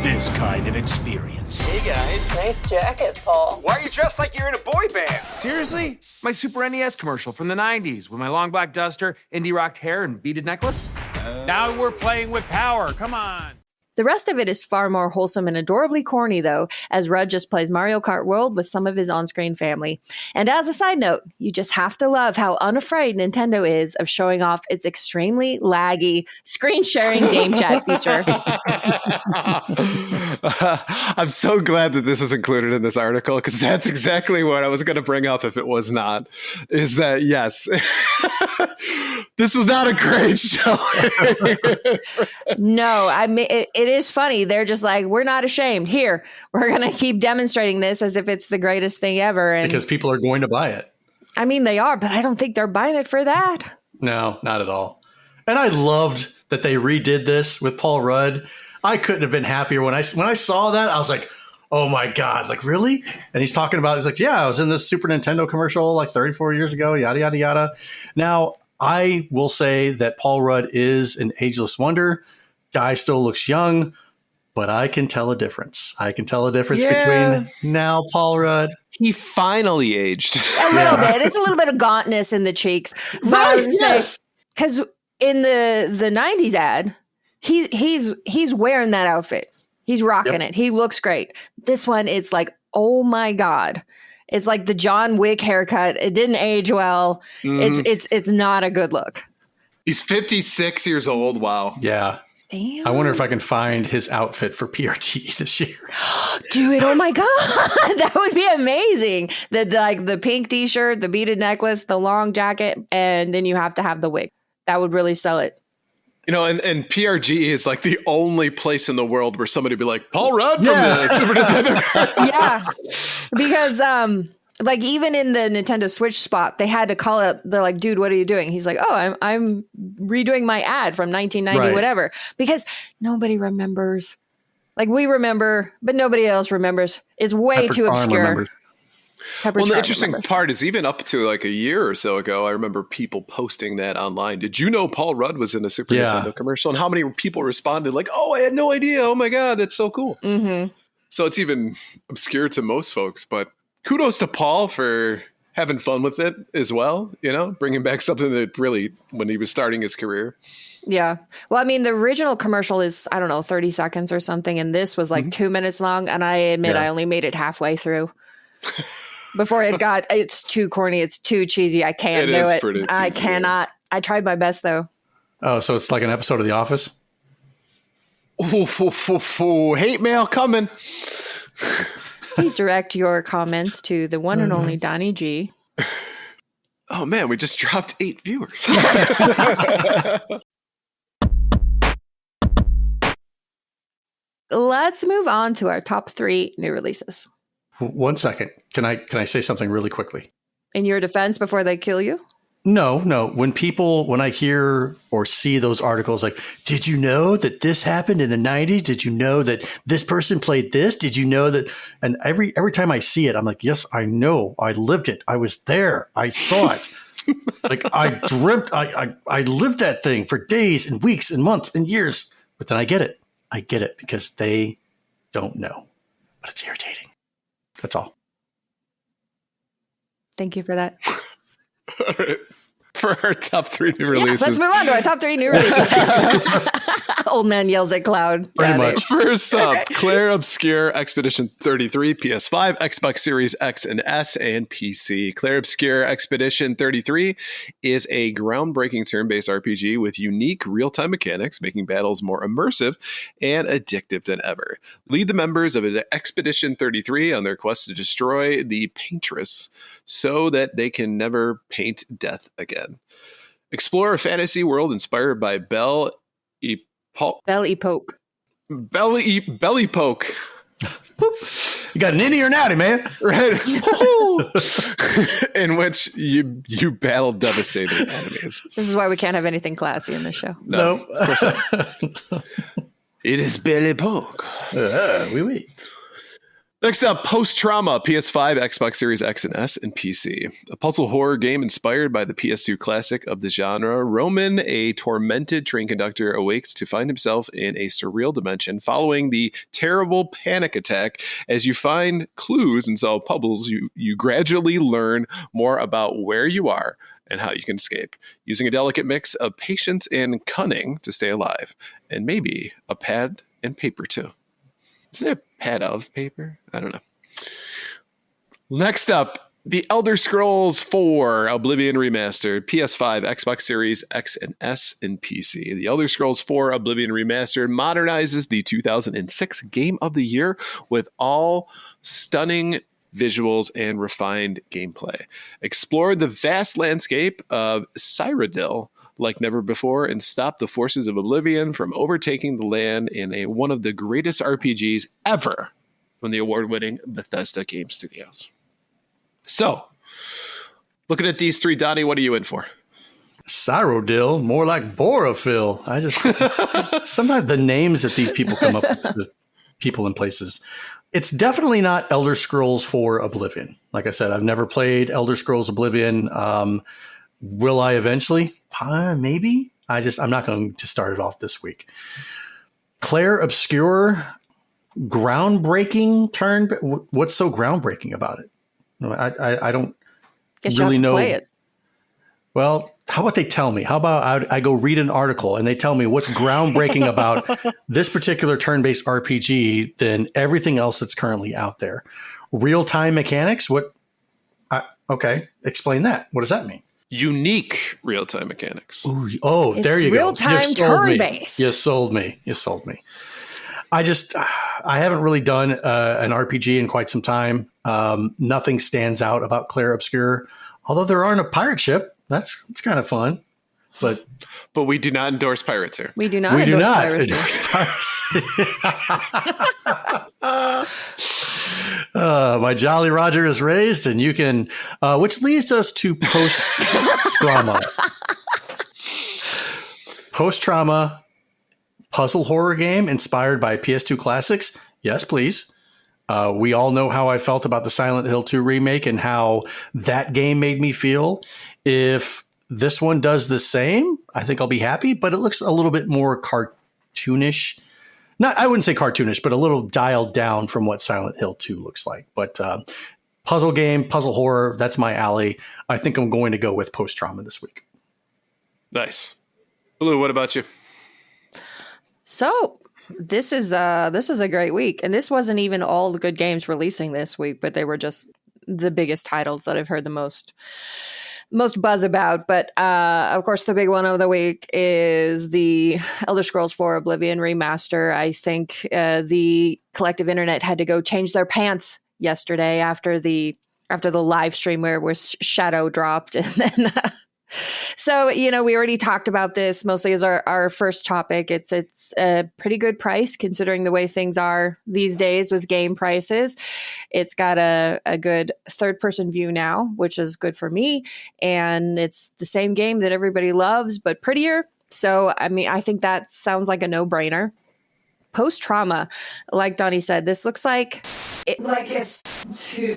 This kind of experience. Hey guys. Nice jacket, Paul. Why are you dressed like you're in a boy band? Seriously? My Super NES commercial from the 90s with my long black duster, indie rocked hair, and beaded necklace? Now we're playing with power. Come on. The rest of it is far more wholesome and adorably corny, though, as Rudd just plays Mario Kart World with some of his on-screen family. And as a side note, you just have to love how unafraid Nintendo is of showing off its extremely laggy screen-sharing game chat feature. I'm so glad that this is included in this article, because that's exactly what I was going to bring up if it was not, is that, yes, this was not a great show. No, I mean, it is funny. They're just like, we're not ashamed. Here, we're going to keep demonstrating this as if it's the greatest thing ever. And Because people are going to buy it. I mean, they are, but I don't think they're buying it for that. No, not at all. And I loved that they redid this with Paul Rudd. I couldn't have been happier when I saw that. I was like, oh my God, like really? And he's talking about, he's like, yeah, I was in this Super Nintendo commercial like 34 years ago, yada, yada, yada. Now, I will say that Paul Rudd is an ageless wonder. Guy still looks young, but I can tell a difference. I can tell a difference between now Paul Rudd. He finally aged. A little bit. There's a little bit of gauntness in the cheeks. But I was saying, because in the 90s ad, he's wearing that outfit. He's rocking it. He looks great. This one, it's like, oh my God. It's like the John Wick haircut. It didn't age well. It's not a good look. He's 56 years old. Wow. Yeah. Damn. I wonder if I can find his outfit for PRT this year. Do it. Oh my God. That would be amazing. The pink t-shirt, the beaded necklace, the long jacket, and then you have to have the wig. That would really sell it. You know, and PRG is like the only place in the world where somebody would be like, Paul Rudd from the Super Nintendo. Yeah. Because like even in the Nintendo Switch spot, they had to call it. They're like, dude, what are you doing? He's like, oh, I'm redoing my ad from 1990, whatever. Because nobody remembers. Like we remember, but nobody else remembers. It's way too obscure. Well, the interesting part is even up to like a year or so ago, I remember people posting that online. Did you know Paul Rudd was in a Super Nintendo commercial? And how many people responded like, oh, I had no idea. Oh my God, that's so cool. Mm-hmm. So it's even obscure to most folks, but kudos to Paul for having fun with it as well. You know, bringing back something that really, when he was starting his career. Yeah. Well, I mean, the original commercial is, I don't know, 30 seconds or something. And this was like 2 minutes long. And I admit I only made it halfway through. Before it's too corny. It's too cheesy. I can't do it. I cannot. I tried my best though. Oh, so it's like an episode of The Office? Hate mail coming. Please direct your comments to the one and only Donnie G. Oh man, we just dropped 8 viewers. Let's move on to our top 3 new releases. 1 second. Can I say something really quickly? In your defense before they kill you? No. When I hear or see those articles like, did you know that this happened in the 90s? Did you know that this person played this? Did you know that? And every time I see it, I'm like, yes, I know. I lived it. I was there. I saw it. Like I dreamt. I lived that thing for days and weeks and months and years. But then I get it. I get it because they don't know. But it's irritating. That's all. Thank you for that. All right. for our top 3 new releases. Let's move on to our top 3 new releases. Old man yells at Cloud. Pretty much. First up, Claire Obscure Expedition 33, PS5, Xbox Series X and S, and PC. Claire Obscure Expedition 33 is a groundbreaking turn-based RPG with unique real-time mechanics, making battles more immersive and addictive than ever. Lead the members of Expedition 33 on their quest to destroy the Paintress so that they can never paint death again. Explore a fantasy world inspired by Belly Poke. Belly Poke. You got an innie or an outie, man. Right. In which you battle devastating enemies. This is why we can't have anything classy in this show. No. Of course not. It is Belly Poke. Oui. Next up, Post Trauma, PS5, Xbox Series X and S, and PC. A puzzle horror game inspired by the PS2 classic of the genre. Roman, a tormented train conductor, awakes to find himself in a surreal dimension following the terrible panic attack. As you find clues and solve puzzles, you gradually learn more about where you are and how you can escape, using a delicate mix of patience and cunning to stay alive, and maybe a pad and paper too. Isn't it a pad of paper? I don't know. Next up, The Elder Scrolls 4 Oblivion Remastered, PS5, Xbox Series X and S, and PC. The Elder Scrolls 4 Oblivion Remastered modernizes the 2006 Game of the Year with all stunning visuals and refined gameplay. Explore the vast landscape of Cyrodiil like never before and stop the forces of Oblivion from overtaking the land in one of the greatest RPGs ever from the award-winning Bethesda Game Studios. So, looking at these 3, Donnie, what are you in for? Cyrodiil, more like Borophyll. I just sometimes the names that these people come up with people and places. It's definitely not Elder Scrolls 4 Oblivion. Like I said, I've never played Elder Scrolls Oblivion. Will I eventually? Maybe. I'm not going to start it off this week. Claire Obscure, groundbreaking turn. What's so groundbreaking about it? I don't really know. Play it. Well, how about they tell me? How about I go read an article and they tell me what's groundbreaking about this particular turn-based RPG than everything else that's currently out there? Real-time mechanics? Okay, explain that. What does that mean? Unique real-time mechanics. Ooh, there you go. Real-time turn-based. You sold me. I haven't really done an RPG in quite some time. Nothing stands out about Claire Obscure, although there aren't a pirate ship. It's kind of fun. But we do not endorse pirates here. We do not endorse piracy. My Jolly Roger is raised, and you can, which leads us to post-trauma. Post-trauma puzzle horror game inspired by PS2 classics. Yes, please. We all know how I felt about the Silent Hill 2 remake and how that game made me feel. If this one does the same, I think I'll be happy, but it looks a little bit more cartoonish. I wouldn't say cartoonish, but a little dialed down from what Silent Hill 2 looks like. But puzzle game, puzzle horror, that's my alley. I think I'm going to go with post-trauma this week. Nice. Blue, what about you? So this is a great week. And this wasn't even all the good games releasing this week, but they were just the biggest titles that I've heard the most buzz about. But of course, the big one of the week is the Elder Scrolls 4 Oblivion Remaster. I think the collective internet had to go change their pants yesterday after the live stream where Shadow dropped. And then so, we already talked about this mostly as our first topic. It's a pretty good price considering the way things are these days with game prices. It's got a good third-person view now, which is good for me. And it's the same game that everybody loves, but prettier. So, I think that sounds like a no-brainer. Post-trauma, like Donnie said, this looks like it's too,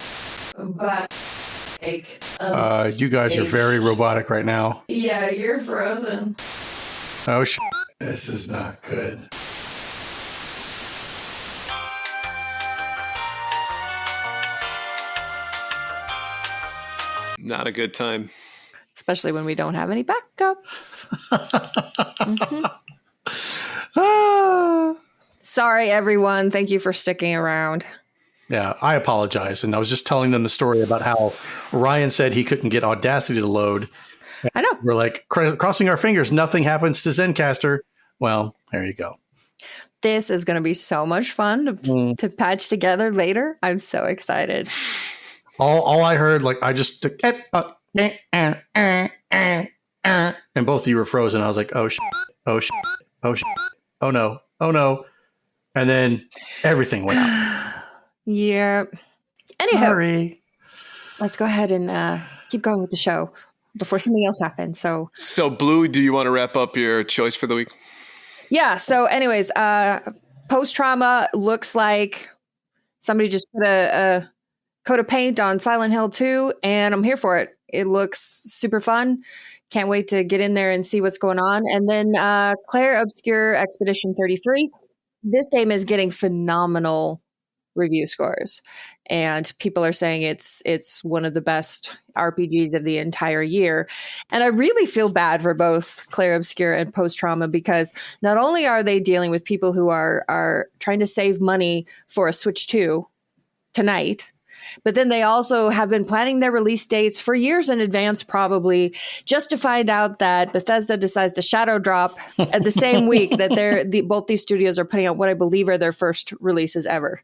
but... you guys are very robotic right now. Yeah, you're frozen. Oh, this is not good. Not a good time. especially when we don't have any backups. Sorry, everyone. Thank you for sticking around. Yeah, I apologize. And I was just telling them the story about how Ryan said he couldn't get Audacity to load. I know. We're like crossing our fingers. Nothing happens to Zencastr. Well, there you go. This is going to be so much fun to patch together later. I'm so excited. All I heard, like, I just took and both of you were frozen. I was like, oh, shit, oh, shit, oh, shit, oh, no, oh, no. And then everything went out. Yeah. Anyhow, Sorry. Let's go ahead and keep going with the show before something else happens. So Blue, do you want to wrap up your choice for the week? Yeah. So anyways, post-trauma looks like somebody just put a coat of paint on Silent Hill 2, and I'm here for it. It looks super fun. Can't wait to get in there and see what's going on. And then Claire Obscure Expedition 33. This game is getting phenomenal review scores, and people are saying it's one of the best RPGs of the entire year. And I really feel bad for both Claire Obscure and Post Trauma, because not only are they dealing with people who are trying to save money for a Switch 2 tonight, but then they also have been planning their release dates for years in advance, probably, just to find out that Bethesda decides to shadow drop at the same week that both these studios are putting out what I believe are their first releases ever.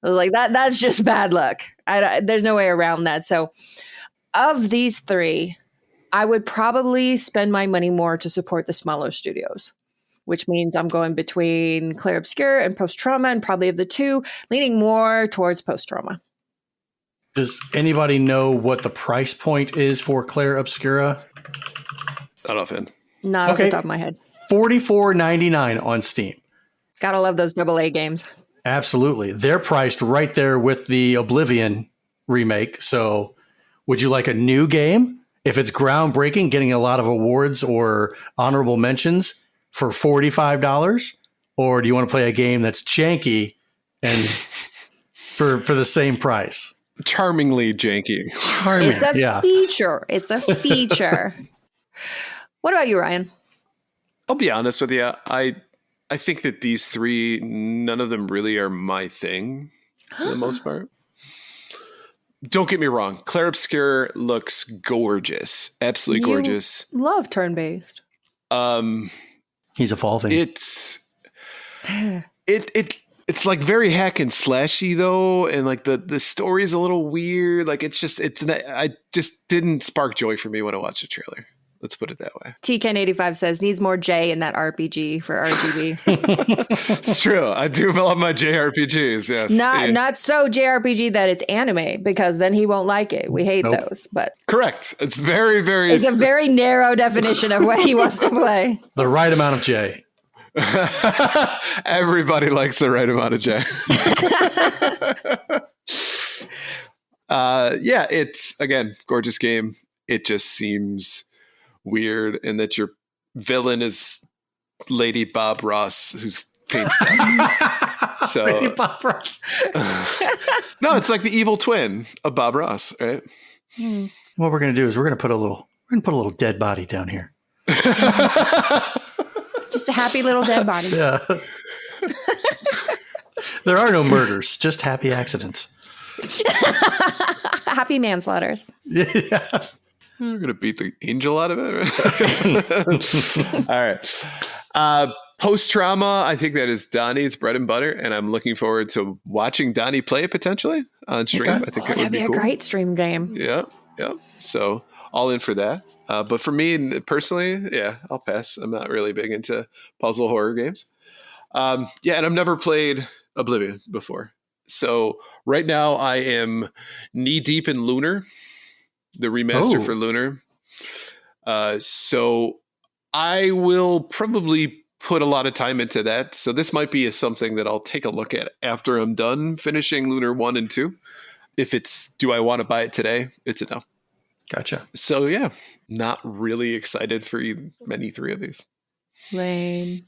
I was like, that's just bad luck. There's no way around that. So of these three, I would probably spend my money more to support the smaller studios, which means I'm going between Claire Obscure and Post Trauma, and probably of the two, leaning more towards Post Trauma. Does anybody know what the price point is for Claire Obscura? Not offhand. Not off the top of my head. $44.99 on Steam. Gotta love those AA games. Absolutely. They're priced right there with the Oblivion remake. So would you like a new game? If it's groundbreaking, getting a lot of awards or honorable mentions for $45? Or do you want to play a game that's janky and for the same price? Charmingly janky. Charming. It's a feature. It's a feature. What about you, Ryan? I'll be honest with you. I think that these three, none of them really are my thing for the most part. Don't get me wrong. Claire Obscure looks gorgeous. Absolutely gorgeous. Love turn-based. He's evolving. It's like very hack and slashy though, and like the story is a little weird. Like I just didn't spark joy for me when I watched the trailer. Let's put it that way. TKN85 says needs more J in that RPG for RGB. It's true. I do love my JRPGs. Yes. Not so JRPG that it's anime, because then he won't like it. We hate those. But correct. It's very, very. It's a very narrow definition of what he wants to play. The right amount of J. Everybody likes the right amount of J. It's again gorgeous game. It just seems weird, and that your villain is Lady Bob Ross, who's paint stuff. So Lady Bob Ross. No, it's like the evil twin of Bob Ross, right? What we're gonna do is we're gonna put a little dead body down here. Just a happy little dead body. Yeah. There are no murders, just happy accidents. Happy manslaughters. Yeah. We're going to beat the angel out of it. All right. Post-trauma, I think that is Donnie's bread and butter, and I'm looking forward to watching Donnie play it potentially on stream. Okay. I think that'd be cool. A great stream game. Yeah. So all in for that. But for me personally, I'll pass. I'm not really big into puzzle horror games. And I've never played Oblivion before. So right now I am knee deep in Lunar, the remaster for Lunar. So I will probably put a lot of time into that. So this might be something that I'll take a look at after I'm done finishing Lunar 1 and 2. If it's, do I want to buy it today? It's a no. Gotcha. So not really excited for many three of these. Lame.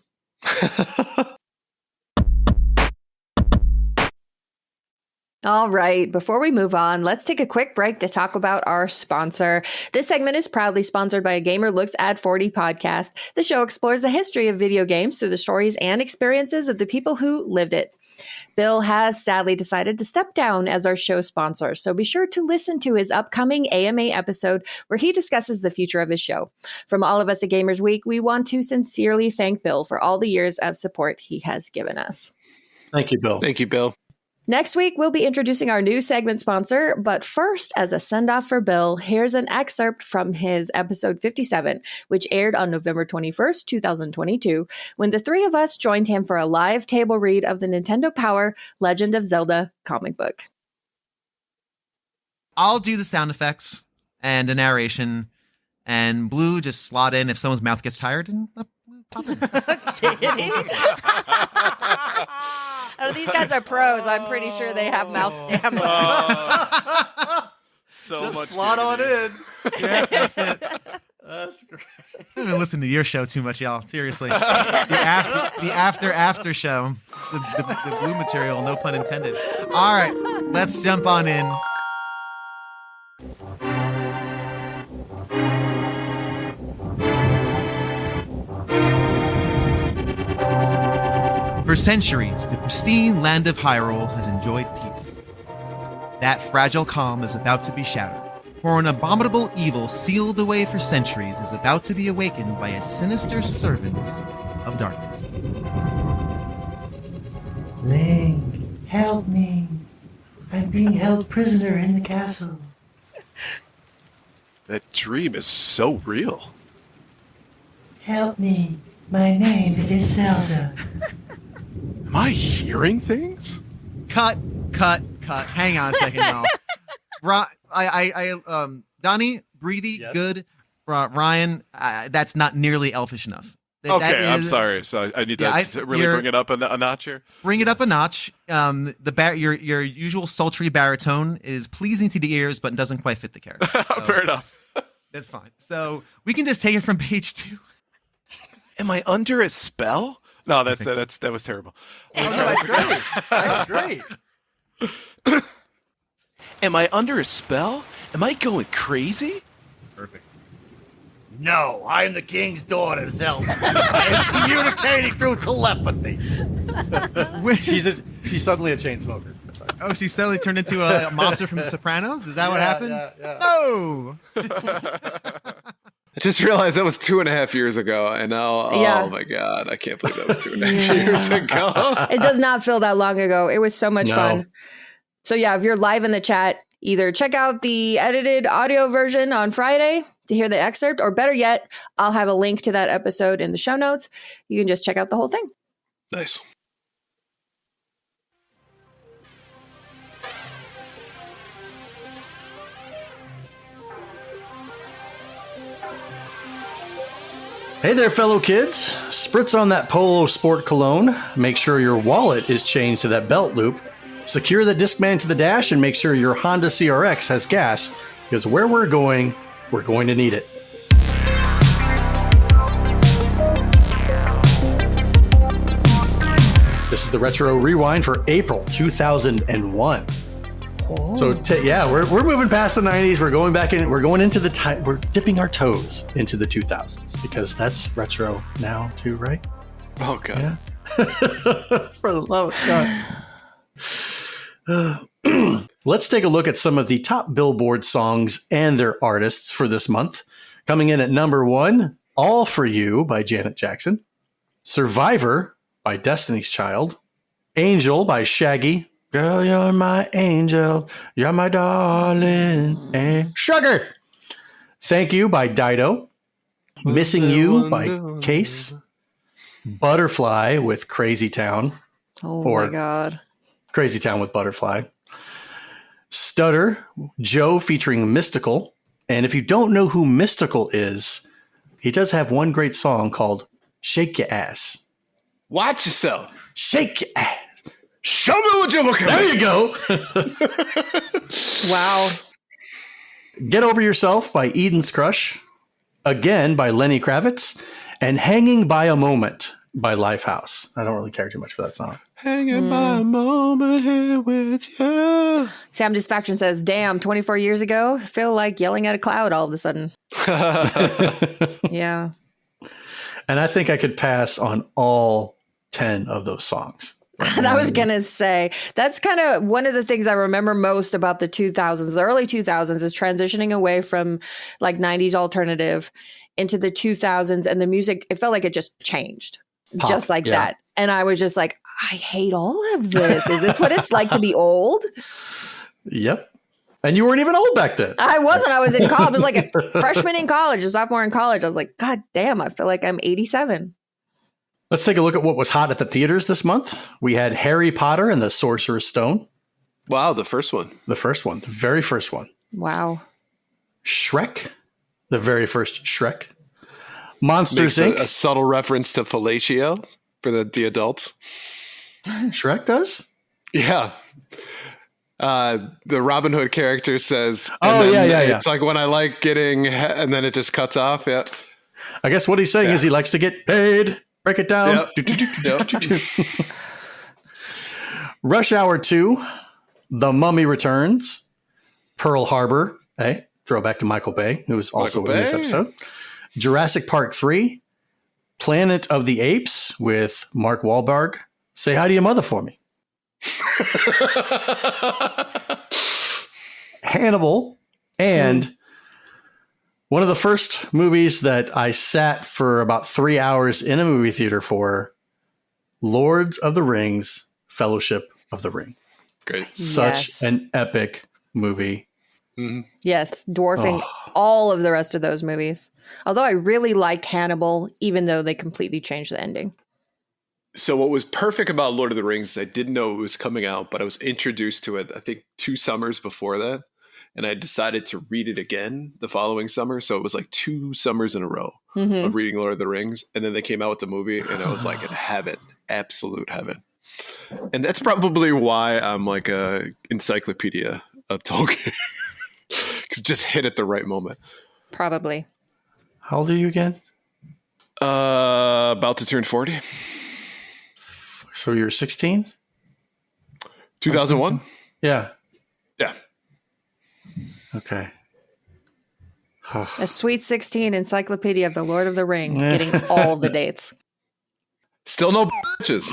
All right, before we move on, let's take a quick break to talk about our sponsor. This segment is proudly sponsored by A Gamer Looks at 40 podcast. The show explores the history of video games through the stories and experiences of the people who lived it. Bill has sadly decided to step down as our show sponsor, so be sure to listen to his upcoming AMA episode where he discusses the future of his show. From all of us at Gamers Week, we want to sincerely thank Bill for all the years of support he has given us. Thank you, Bill. Thank you, Bill. Next week, we'll be introducing our new segment sponsor, but first, as a send-off for Bill, here's an excerpt from his episode 57, which aired on November 21st, 2022, when the three of us joined him for a live table read of the Nintendo Power Legend of Zelda comic book. I'll do the sound effects and the narration, and Blue just slot in if someone's mouth gets tired, and Blue pop in. Oh, these guys are pros. I'm pretty sure they have mouth stamina. So just much slot on in. Yeah, that's it. That's great. I haven't listened to your show too much, y'all. Seriously. The after show. The Blue material, no pun intended. All right, let's jump on in. For centuries, the pristine land of Hyrule has enjoyed peace. That fragile calm is about to be shattered, for an abominable evil sealed away for centuries is about to be awakened by a sinister servant of darkness. Link, help me. I'm being held prisoner in the castle. That dream is so real. Help me. My name is Zelda. Am I hearing things? Cut. Hang on a second now. Donnie, breathy, yes. Good. Ryan, that's not nearly elfish enough. Okay, I'm sorry. So I need to really bring it up a notch here. Bring it up a notch. Your usual sultry baritone is pleasing to the ears, but doesn't quite fit the character. So fair enough. That's fine. So we can just take it from page 2. Am I under a spell? No, that was terrible. Oh, no, that's great. That's great. Am I under a spell? Am I going crazy? Perfect. No, I'm the king's daughter, Zelda. I am communicating through telepathy. She's suddenly a chain smoker. Oh, she suddenly turned into a mobster from The Sopranos? Is that what happened? Yeah. No! I just realized that was 2.5 years ago, and now, oh my God, I can't believe that was 2.5 years ago. It does not feel that long ago. It was so much fun. So yeah, if you're live in the chat, either check out the edited audio version on Friday to hear the excerpt, or better yet, I'll have a link to that episode in the show notes. You can just check out the whole thing. Nice. Hey there, fellow kids. Spritz on that Polo Sport cologne. Make sure your wallet is chained to that belt loop. Secure the Discman to the dash and make sure your Honda CRX has gas, because where we're going to need it. This is the Retro Rewind for April 2001. Oh. So we're moving past the 90s. We're going back in. We're going into the time. We're dipping our toes into the 2000s because that's retro now too, right? Oh God! Yeah. For the love of God. Let's take a look at some of the top Billboard songs and their artists for this month. Coming in at number 1, "All for You" by Janet Jackson, "Survivor" by Destiny's Child, "Angel" by Shaggy. Girl, you're my angel, you're my darling, and sugar. "Thank You" by Dido, "Missing You" by Case, "Butterfly" with Crazy Town. Oh my God. Crazy Town with Butterfly. "Stutter," Joe featuring Mystical. And if you don't know who Mystical is, he does have one great song called "Shake Your Ass." Watch yourself. Shake your ass. Show me what you're looking at. There you go. Wow. "Get Over Yourself" by Eden's Crush. Again by Lenny Kravitz. And "Hanging by a Moment" by Lifehouse. I don't really care too much for that song. Hanging by a moment here with you. Sam Disfaction says, damn, 24 years ago, I feel like yelling at a cloud all of a sudden. Yeah. And I think I could pass on all 10 of those songs. I was going to say, that's kind of one of the things I remember most about the 2000s, the early 2000s, is transitioning away from like 90s alternative into the 2000s, and the music, it felt like it just changed. Pop, just like that. And I was just like, I hate all of this. Is this what it's like to be old? Yep. And you weren't even old back then. I wasn't. I was in college. I was like a freshman in college, a sophomore in college. I was like, God damn, I feel like I'm 87. Let's take a look at what was hot at the theaters this month. We had Harry Potter and the Sorcerer's Stone. Wow, the first one. The first one. The very first one. Wow. Shrek. The very first Shrek. Monsters, Inc. A subtle reference to fellatio for the adults. Shrek does? Yeah. The Robin Hood character says, yeah. It's like when I like getting, and then it just cuts off. Yeah. I guess what he's saying is he likes to get paid. Break it down. Yep. Rush Hour 2, The Mummy Returns, Pearl Harbor, throwback to Michael Bay, who was also in this episode. Jurassic Park 3, Planet of the Apes with Mark Wahlberg. Say hi to your mother for me. Hannibal, and one of the first movies that I sat for about 3 hours in a movie theater for, Lords of the Rings, Fellowship of the Ring. Great. Such an epic movie. Mm-hmm. Yes, dwarfing all of the rest of those movies. Although I really liked Hannibal, even though they completely changed the ending. So what was perfect about Lord of the Rings is I didn't know it was coming out, but I was introduced to it, I think 2 summers before that. And I decided to read it again the following summer. So it was like 2 summers in a row of reading Lord of the Rings. And then they came out with the movie and I was like in heaven, absolute heaven. And that's probably why I'm like a encyclopedia of Tolkien. Because it just hit at the right moment. Probably. How old are you again? About to turn 40. So you're 16? 2001? Yeah. Yeah. Okay. A sweet 16 encyclopedia of the Lord of the Rings, getting all the dates. Still no bitches.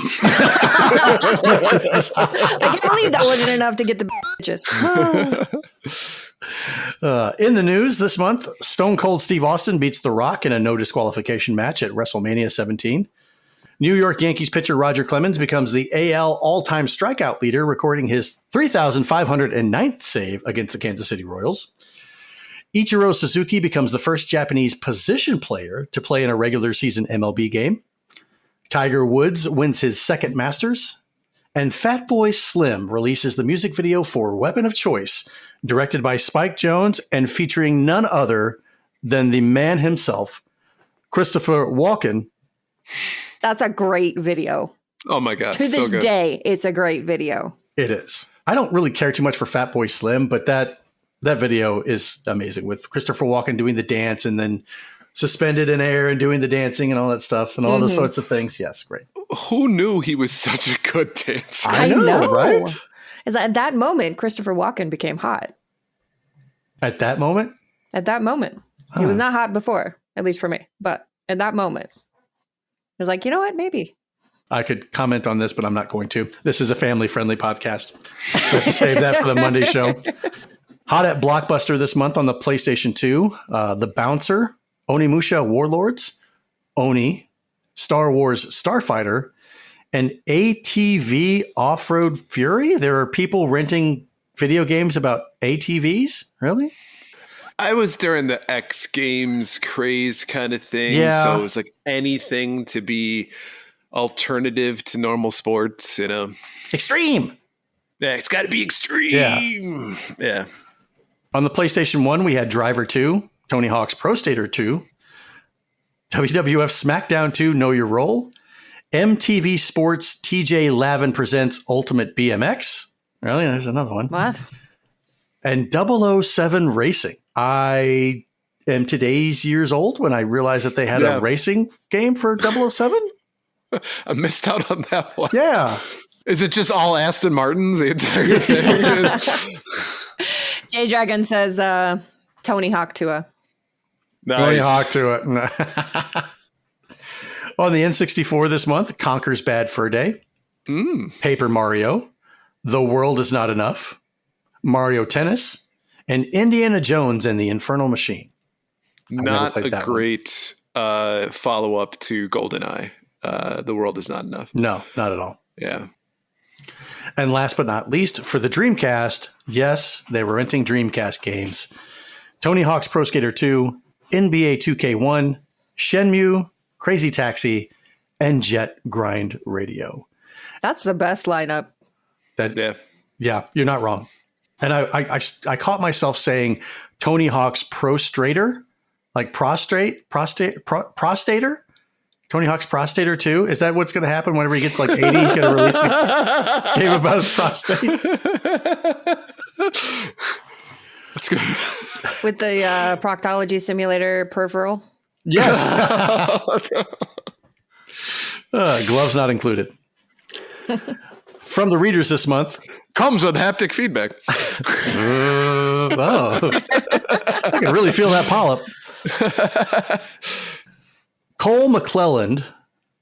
I can't believe that wasn't enough to get the bitches. In the news this month, Stone Cold Steve Austin beats The Rock in a no disqualification match at WrestleMania 17. New York Yankees pitcher Roger Clemens becomes the AL all-time strikeout leader, recording his 3,509th save against the Kansas City Royals. Ichiro Suzuki becomes the first Japanese position player to play in a regular season MLB game. Tiger Woods wins his second Masters. And Fatboy Slim releases the music video for Weapon of Choice, directed by Spike Jonze and featuring none other than the man himself, Christopher Walken. That's a great video. Oh my God. To this day, it's a great video. It is. I don't really care too much for Fatboy Slim, but that video is amazing with Christopher Walken doing the dance and then suspended in air and doing the dancing and all that stuff and all those sorts of things. Yes, great. Who knew he was such a good dancer? I know, right? Is at that moment, Christopher Walken became hot. At that moment? At that moment. He was not hot before, at least for me. But at that moment, I was like, you know what? Maybe. I could comment on this, but I'm not going to. This is a family-friendly podcast. I have to save that for the Monday show. Hot at Blockbuster this month on the PlayStation 2, The Bouncer, Onimusha Warlords, Oni, Star Wars Starfighter, and ATV Off-Road Fury. There are people renting video games about ATVs? Really? I was during the X Games craze kind of thing. Yeah. So it was like anything to be alternative to normal sports, you know. Extreme. Yeah, it's got to be extreme. Yeah. On the PlayStation 1, we had Driver 2, Tony Hawk's Pro Skater 2, WWF SmackDown 2, Know Your Role, MTV Sports TJ Lavin Presents Ultimate BMX. Really? There's another one. What? And 007 Racing. I am today's years old when I realized that they had a racing game for 007. I missed out on that one. Yeah. Is it just all Aston Martins? The entire thing? Jay Dragon says Tony Hawk Tua. Nice. Tony Hawk Tua. On the N64 this month, Conker's Bad Fur Day, Paper Mario, The World Is Not Enough, Mario Tennis, and Indiana Jones and the Infernal Machine. Not a great follow-up to GoldenEye. The World Is Not Enough. No, not at all. Yeah. And last but not least, for the Dreamcast, yes, they were renting Dreamcast games. Tony Hawk's Pro Skater 2, NBA 2K1, Shenmue, Crazy Taxi, and Jet Grind Radio. That's the best lineup. Yeah, you're not wrong. And I caught myself saying Tony Hawk's Prostrator, like prostater? Tony Hawk's Prostater 2? Is that what's going to happen whenever he gets like 80? He's going to release a game about his prostate. That's good. With the proctology simulator peripheral? Yes. Gloves not included. From the readers this month. Comes with haptic feedback. I can really feel that polyp. Cole McClelland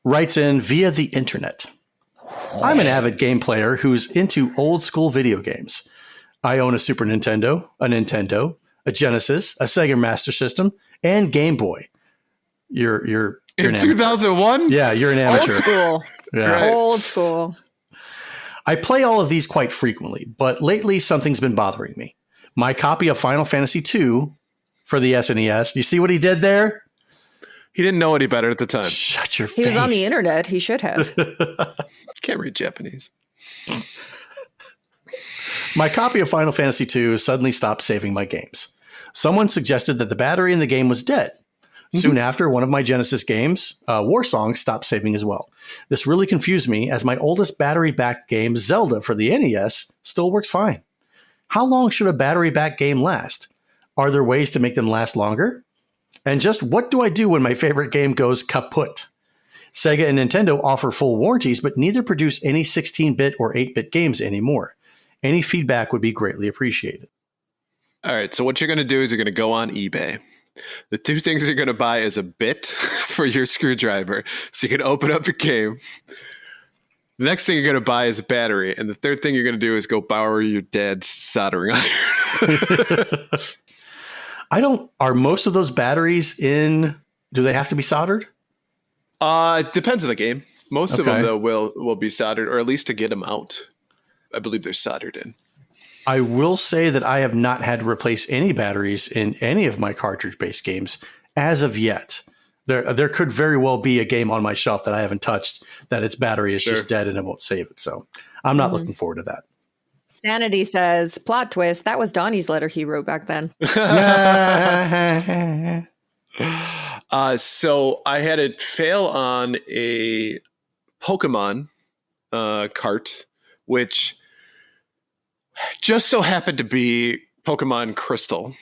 writes in via the internet. I'm an avid game player who's into old school video games. I own a Super Nintendo, a Genesis, a Sega Master System, and Game Boy. You're in 2001? Yeah, you're an amateur. Old school. Yeah. Right. Old school. I play all of these quite frequently, but lately something's been bothering me. My copy of Final Fantasy II for the SNES. Do you see what he did there? He didn't know any better at the time. Shut your face. He was on the internet. He should have. Can't read Japanese. My copy of Final Fantasy II suddenly stopped saving my games. Someone suggested that the battery in the game was dead. Soon after, one of my Genesis games, Warsong, stopped saving as well. This really confused me, as my oldest battery-backed game, Zelda, for the NES, still works fine. How long should a battery-backed game last? Are there ways to make them last longer? And just what do I do when my favorite game goes kaput? Sega and Nintendo offer full warranties, but neither produce any 16-bit or 8-bit games anymore. Any feedback would be greatly appreciated. All right, so what you're going to do is you're going to go on eBay. The two things you're going to buy is a bit for your screwdriver, so you can open up a game. The next thing you're going to buy is a battery, and the third thing you're going to do is go borrow your dad's soldering iron. Are most of those batteries do they have to be soldered? It depends on the game. Most of them, though, will be soldered, or at least to get them out. I believe they're soldered in. I will say that I have not had to replace any batteries in any of my cartridge-based games as of yet. There could very well be a game on my shelf that I haven't touched that its battery is just dead and it won't save it. So I'm not looking forward to that. Sanity says, plot twist, that was Donnie's letter he wrote back then. So I had it fail on a Pokemon cart, which just so happened to be Pokemon Crystal.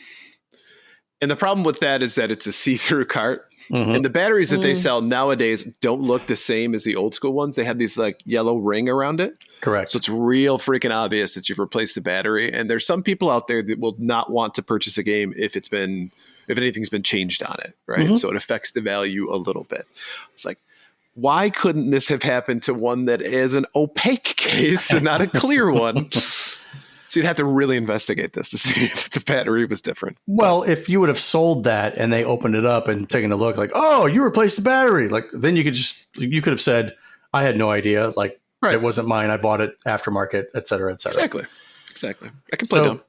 And the problem with that is that it's a see-through cart. And the batteries that they sell nowadays don't look the same as the old school ones. They have these like yellow ring around it. Correct. So it's real freaking obvious that you've replaced the battery. And there's some people out there that will not want to purchase a game if anything's been changed on it, right? So it affects the value a little bit. It's like, why couldn't this have happened to one that is an opaque case and not a clear one? So you'd have to really investigate this to see that the battery was different. Well, if you would have sold that and they opened it up and taken a look like, oh, you replaced the battery. Like, then you could have said, I had no idea. Like, it wasn't mine. I bought it aftermarket, et cetera, et cetera. Exactly. I can play dumb.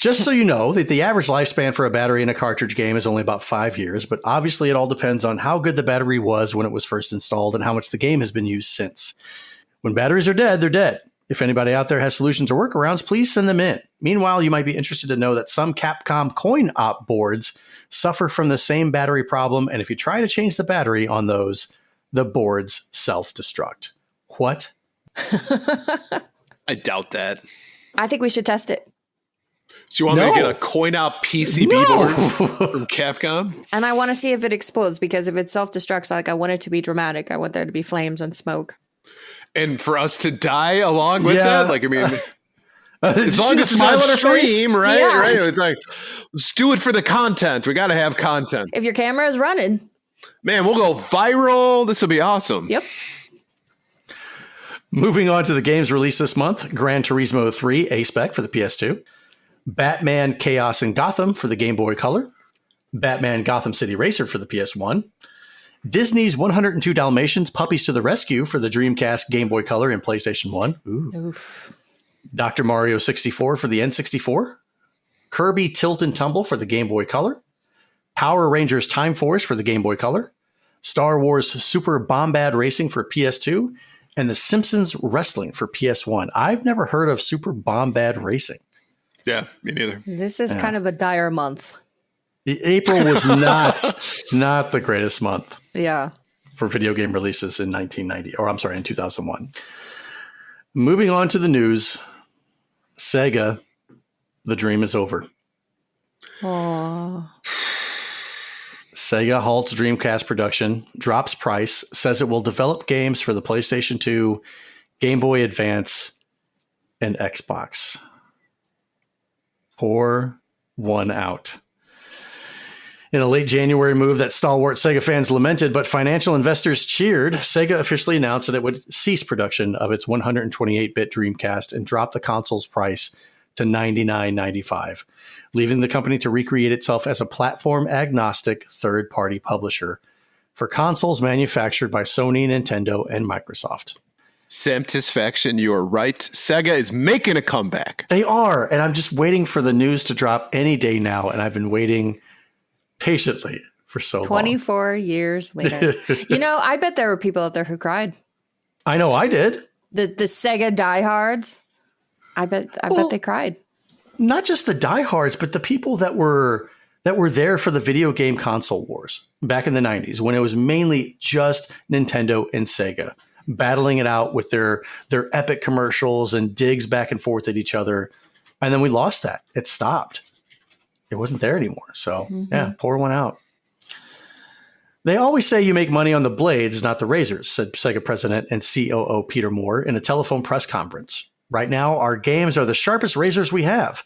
Just so you know, that the average lifespan for a battery in a cartridge game is only about 5 years, but obviously it all depends on how good the battery was when it was first installed and how much the game has been used since. When batteries are dead, they're dead. If anybody out there has solutions or workarounds, please send them in. Meanwhile, you might be interested to know that some Capcom coin-op boards suffer from the same battery problem, and if you try to change the battery on those, the boards self-destruct. What? I doubt that. I think we should test it. So you want me to get a coin-op PCB board from Capcom? And I want to see if it explodes, because if it self-destructs, like I want it to be dramatic. I want there to be flames and smoke. And for us to die along with that, like, I mean, as long as it's smile not on her face? stream, right? Yeah. Right? It's like, let's do it for the content. We got to have content. If your camera is running. Man, we'll go viral. This will be awesome. Yep. Moving on to the games released this month, Gran Turismo 3 A-Spec for the PS2, Batman Chaos in Gotham for the Game Boy Color, Batman Gotham City Racer for the PS1, Disney's 102 Dalmatians Puppies to the Rescue for the Dreamcast, Game Boy Color, and PlayStation 1. Ooh. Dr. Mario 64 for the N64, Kirby Tilt and Tumble for the Game Boy Color, Power Rangers Time Force for the Game Boy Color, Star Wars Super Bombad Racing for PS2, and The Simpsons Wrestling for PS1. I've never heard of Super Bombad Racing. Yeah, me neither. This is kind of a dire month. April was not the greatest month. Yeah. For video game releases in 2001. Moving on to the news, Sega, the dream is over. Aww. Sega halts Dreamcast production, drops price, says it will develop games for the PlayStation 2, Game Boy Advance, and Xbox. Pour one out. In a late January move that stalwart Sega fans lamented, but financial investors cheered, Sega officially announced that it would cease production of its 128-bit Dreamcast and drop the console's price to $99.95, leaving the company to recreate itself as a platform-agnostic third-party publisher for consoles manufactured by Sony, Nintendo, and Microsoft. Satisfaction, you are right. Sega is making a comeback. They are, and I'm just waiting for the news to drop any day now, and I've been waiting patiently for so long. 24 years later. I bet there were people out there who cried. I know I did. The Sega diehards. I bet they cried. Not just the diehards, but the people that were there for the video game console wars back in the 90s, when it was mainly just Nintendo and Sega battling it out with their epic commercials and digs back and forth at each other. And then we lost that. It stopped. It wasn't there anymore. So yeah, pour one out. They always say you make money on the blades, not the razors, said Sega president and COO Peter Moore in a telephone press conference. Right now, our games are the sharpest razors we have.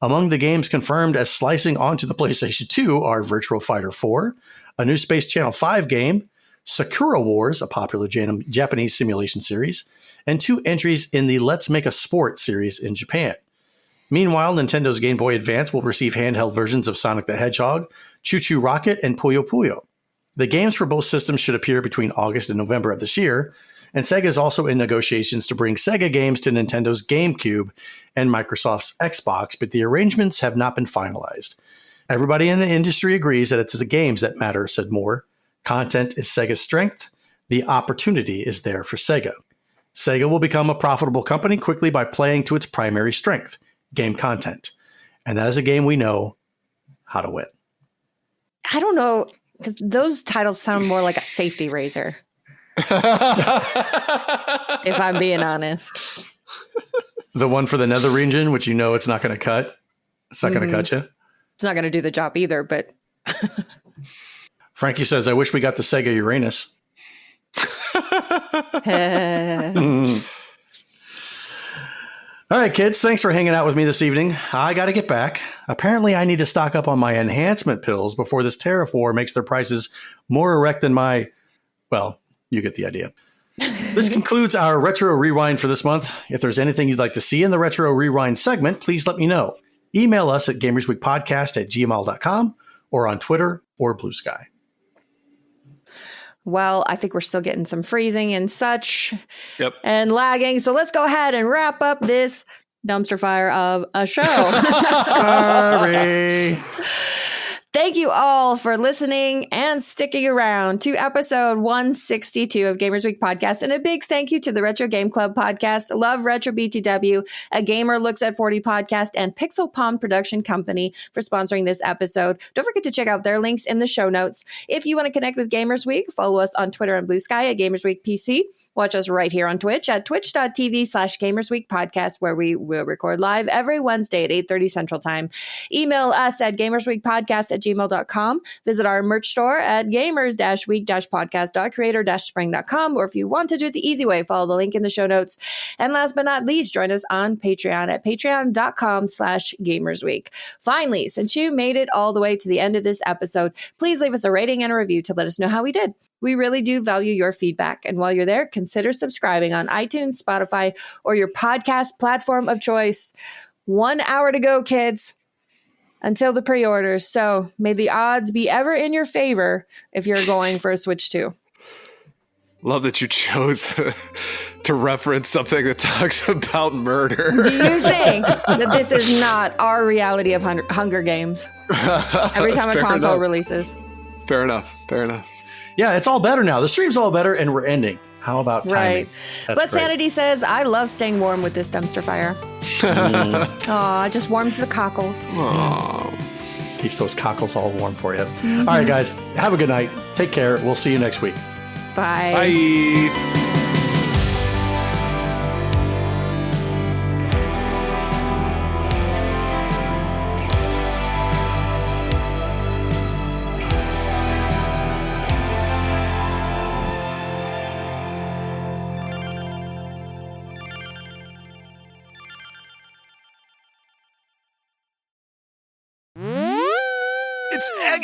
Among the games confirmed as slicing onto the PlayStation 2 are Virtua Fighter 4, a new Space Channel 5 game, Sakura Wars, a popular Japanese simulation series, and 2 entries in the Let's Make a Sport series in Japan. Meanwhile, Nintendo's Game Boy Advance will receive handheld versions of Sonic the Hedgehog, Choo Choo Rocket, and Puyo Puyo. The games for both systems should appear between August and November of this year, and Sega is also in negotiations to bring Sega games to Nintendo's GameCube and Microsoft's Xbox, but the arrangements have not been finalized. Everybody in the industry agrees that it's the games that matter, said Moore. Content is Sega's strength. The opportunity is there for Sega. Sega will become a profitable company quickly by playing to its primary strength, game content. And that is a game we know how to win. I don't know, because those titles sound more like a safety razor. If I'm being honest. The one for the nether region, which it's not going to cut. It's not going to cut you. It's not going to do the job either, but... Frankie says, I wish we got the Sega Uranus. All right, kids, thanks for hanging out with me this evening. I got to get back. Apparently, I need to stock up on my enhancement pills before this tariff war makes their prices more erect than my... Well, you get the idea. This concludes our Retro Rewind for this month. If there's anything you'd like to see in the Retro Rewind segment, please let me know. Email us at gamersweekpodcast@gmail.com or on Twitter or Blue Sky. Well, I think we're still getting some freezing and such. Yep. And lagging. So let's go ahead and wrap up this dumpster fire of a show. Sorry. Thank you all for listening and sticking around to episode 162 of Gamers Week Podcast. And a big thank you to the Retro Game Club Podcast, Love Retro BTW, A Gamer Looks at 40 Podcast, and Pixel Palm Production Company for sponsoring this episode. Don't forget to check out their links in the show notes. If you want to connect with Gamers Week, follow us on Twitter and Blue Sky at Gamers Week PC. Watch us right here on Twitch at twitch.tv/GamersWeekPodcast, where we will record live every Wednesday at 8:30 Central Time. Email us at gamersweekpodcast@gmail.com. Visit our merch store at gamers-week-podcast.creator-spring.com, or if you want to do it the easy way, follow the link in the show notes. And last but not least, join us on Patreon at patreon.com/gamersweek. Finally, since you made it all the way to the end of this episode, please leave us a rating and a review to let us know how we did. We really do value your feedback. And while you're there, consider subscribing on iTunes, Spotify, or your podcast platform of choice. 1 hour to go, kids, until the pre-orders. So may the odds be ever in your favor if you're going for a Switch 2. Love that you chose to reference something that talks about murder. Do you think that this is not our reality of Hunger Games? Every time a console releases. Fair enough. Fair enough. Yeah, it's all better now. The stream's all better, and we're ending. How about timing? Right. But Sanity says, I love staying warm with this dumpster fire. Aw, it just warms the cockles. Aww. Keeps those cockles all warm for you. All right, guys. Have a good night. Take care. We'll see you next week. Bye. Bye.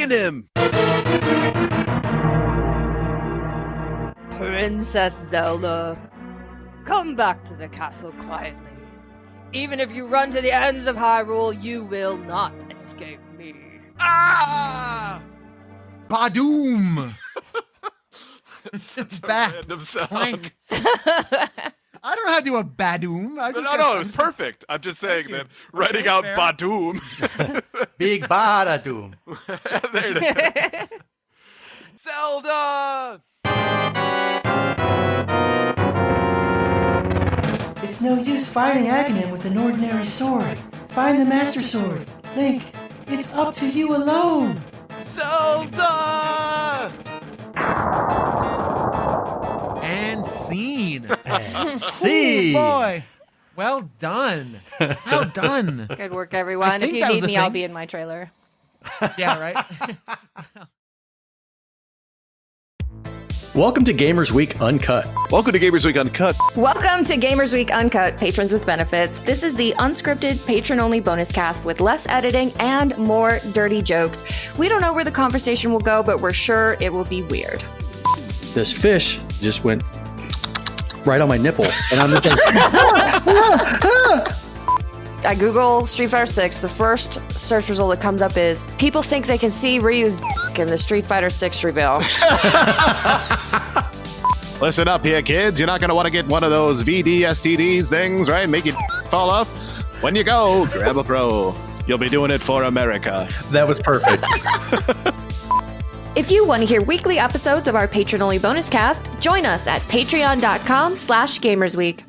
Him. Princess Zelda, come back to the castle quietly. Even if you run to the ends of Hyrule, you will not escape me. Ah! Badoom! Such a random sound. I don't know how to do a badoom. No, it's perfect. I'm just saying that writing out badoom. Big badadoom. There it is. Zelda! It's no use fighting Aghanim with an ordinary sword. Find the Master Sword. Link, it's up to you alone. Zelda! And scene. See. Boy. Well done. Well done. Good work, everyone. If you need me, I'll be in my trailer. Yeah, right? Welcome to Gamers Week Uncut. Welcome to Gamers Week Uncut. Welcome to Gamers Week Uncut, Patrons with Benefits. This is the unscripted, patron-only bonus cast with less editing and more dirty jokes. We don't know where the conversation will go, but we're sure it will be weird. This fish just went right on my nipple, and I'm just like, I Google Street Fighter 6. The first search result that comes up is people think they can see Ryu's dick in the Street Fighter 6 reveal. Listen up here, kids. You're not going to want to get one of those VD STDs things, right? Make it fall off. When you go, grab a pro. You'll be doing it for America. That was perfect. If you want to hear weekly episodes of our patron-only bonus cast, join us at patreon.com/gamersweek.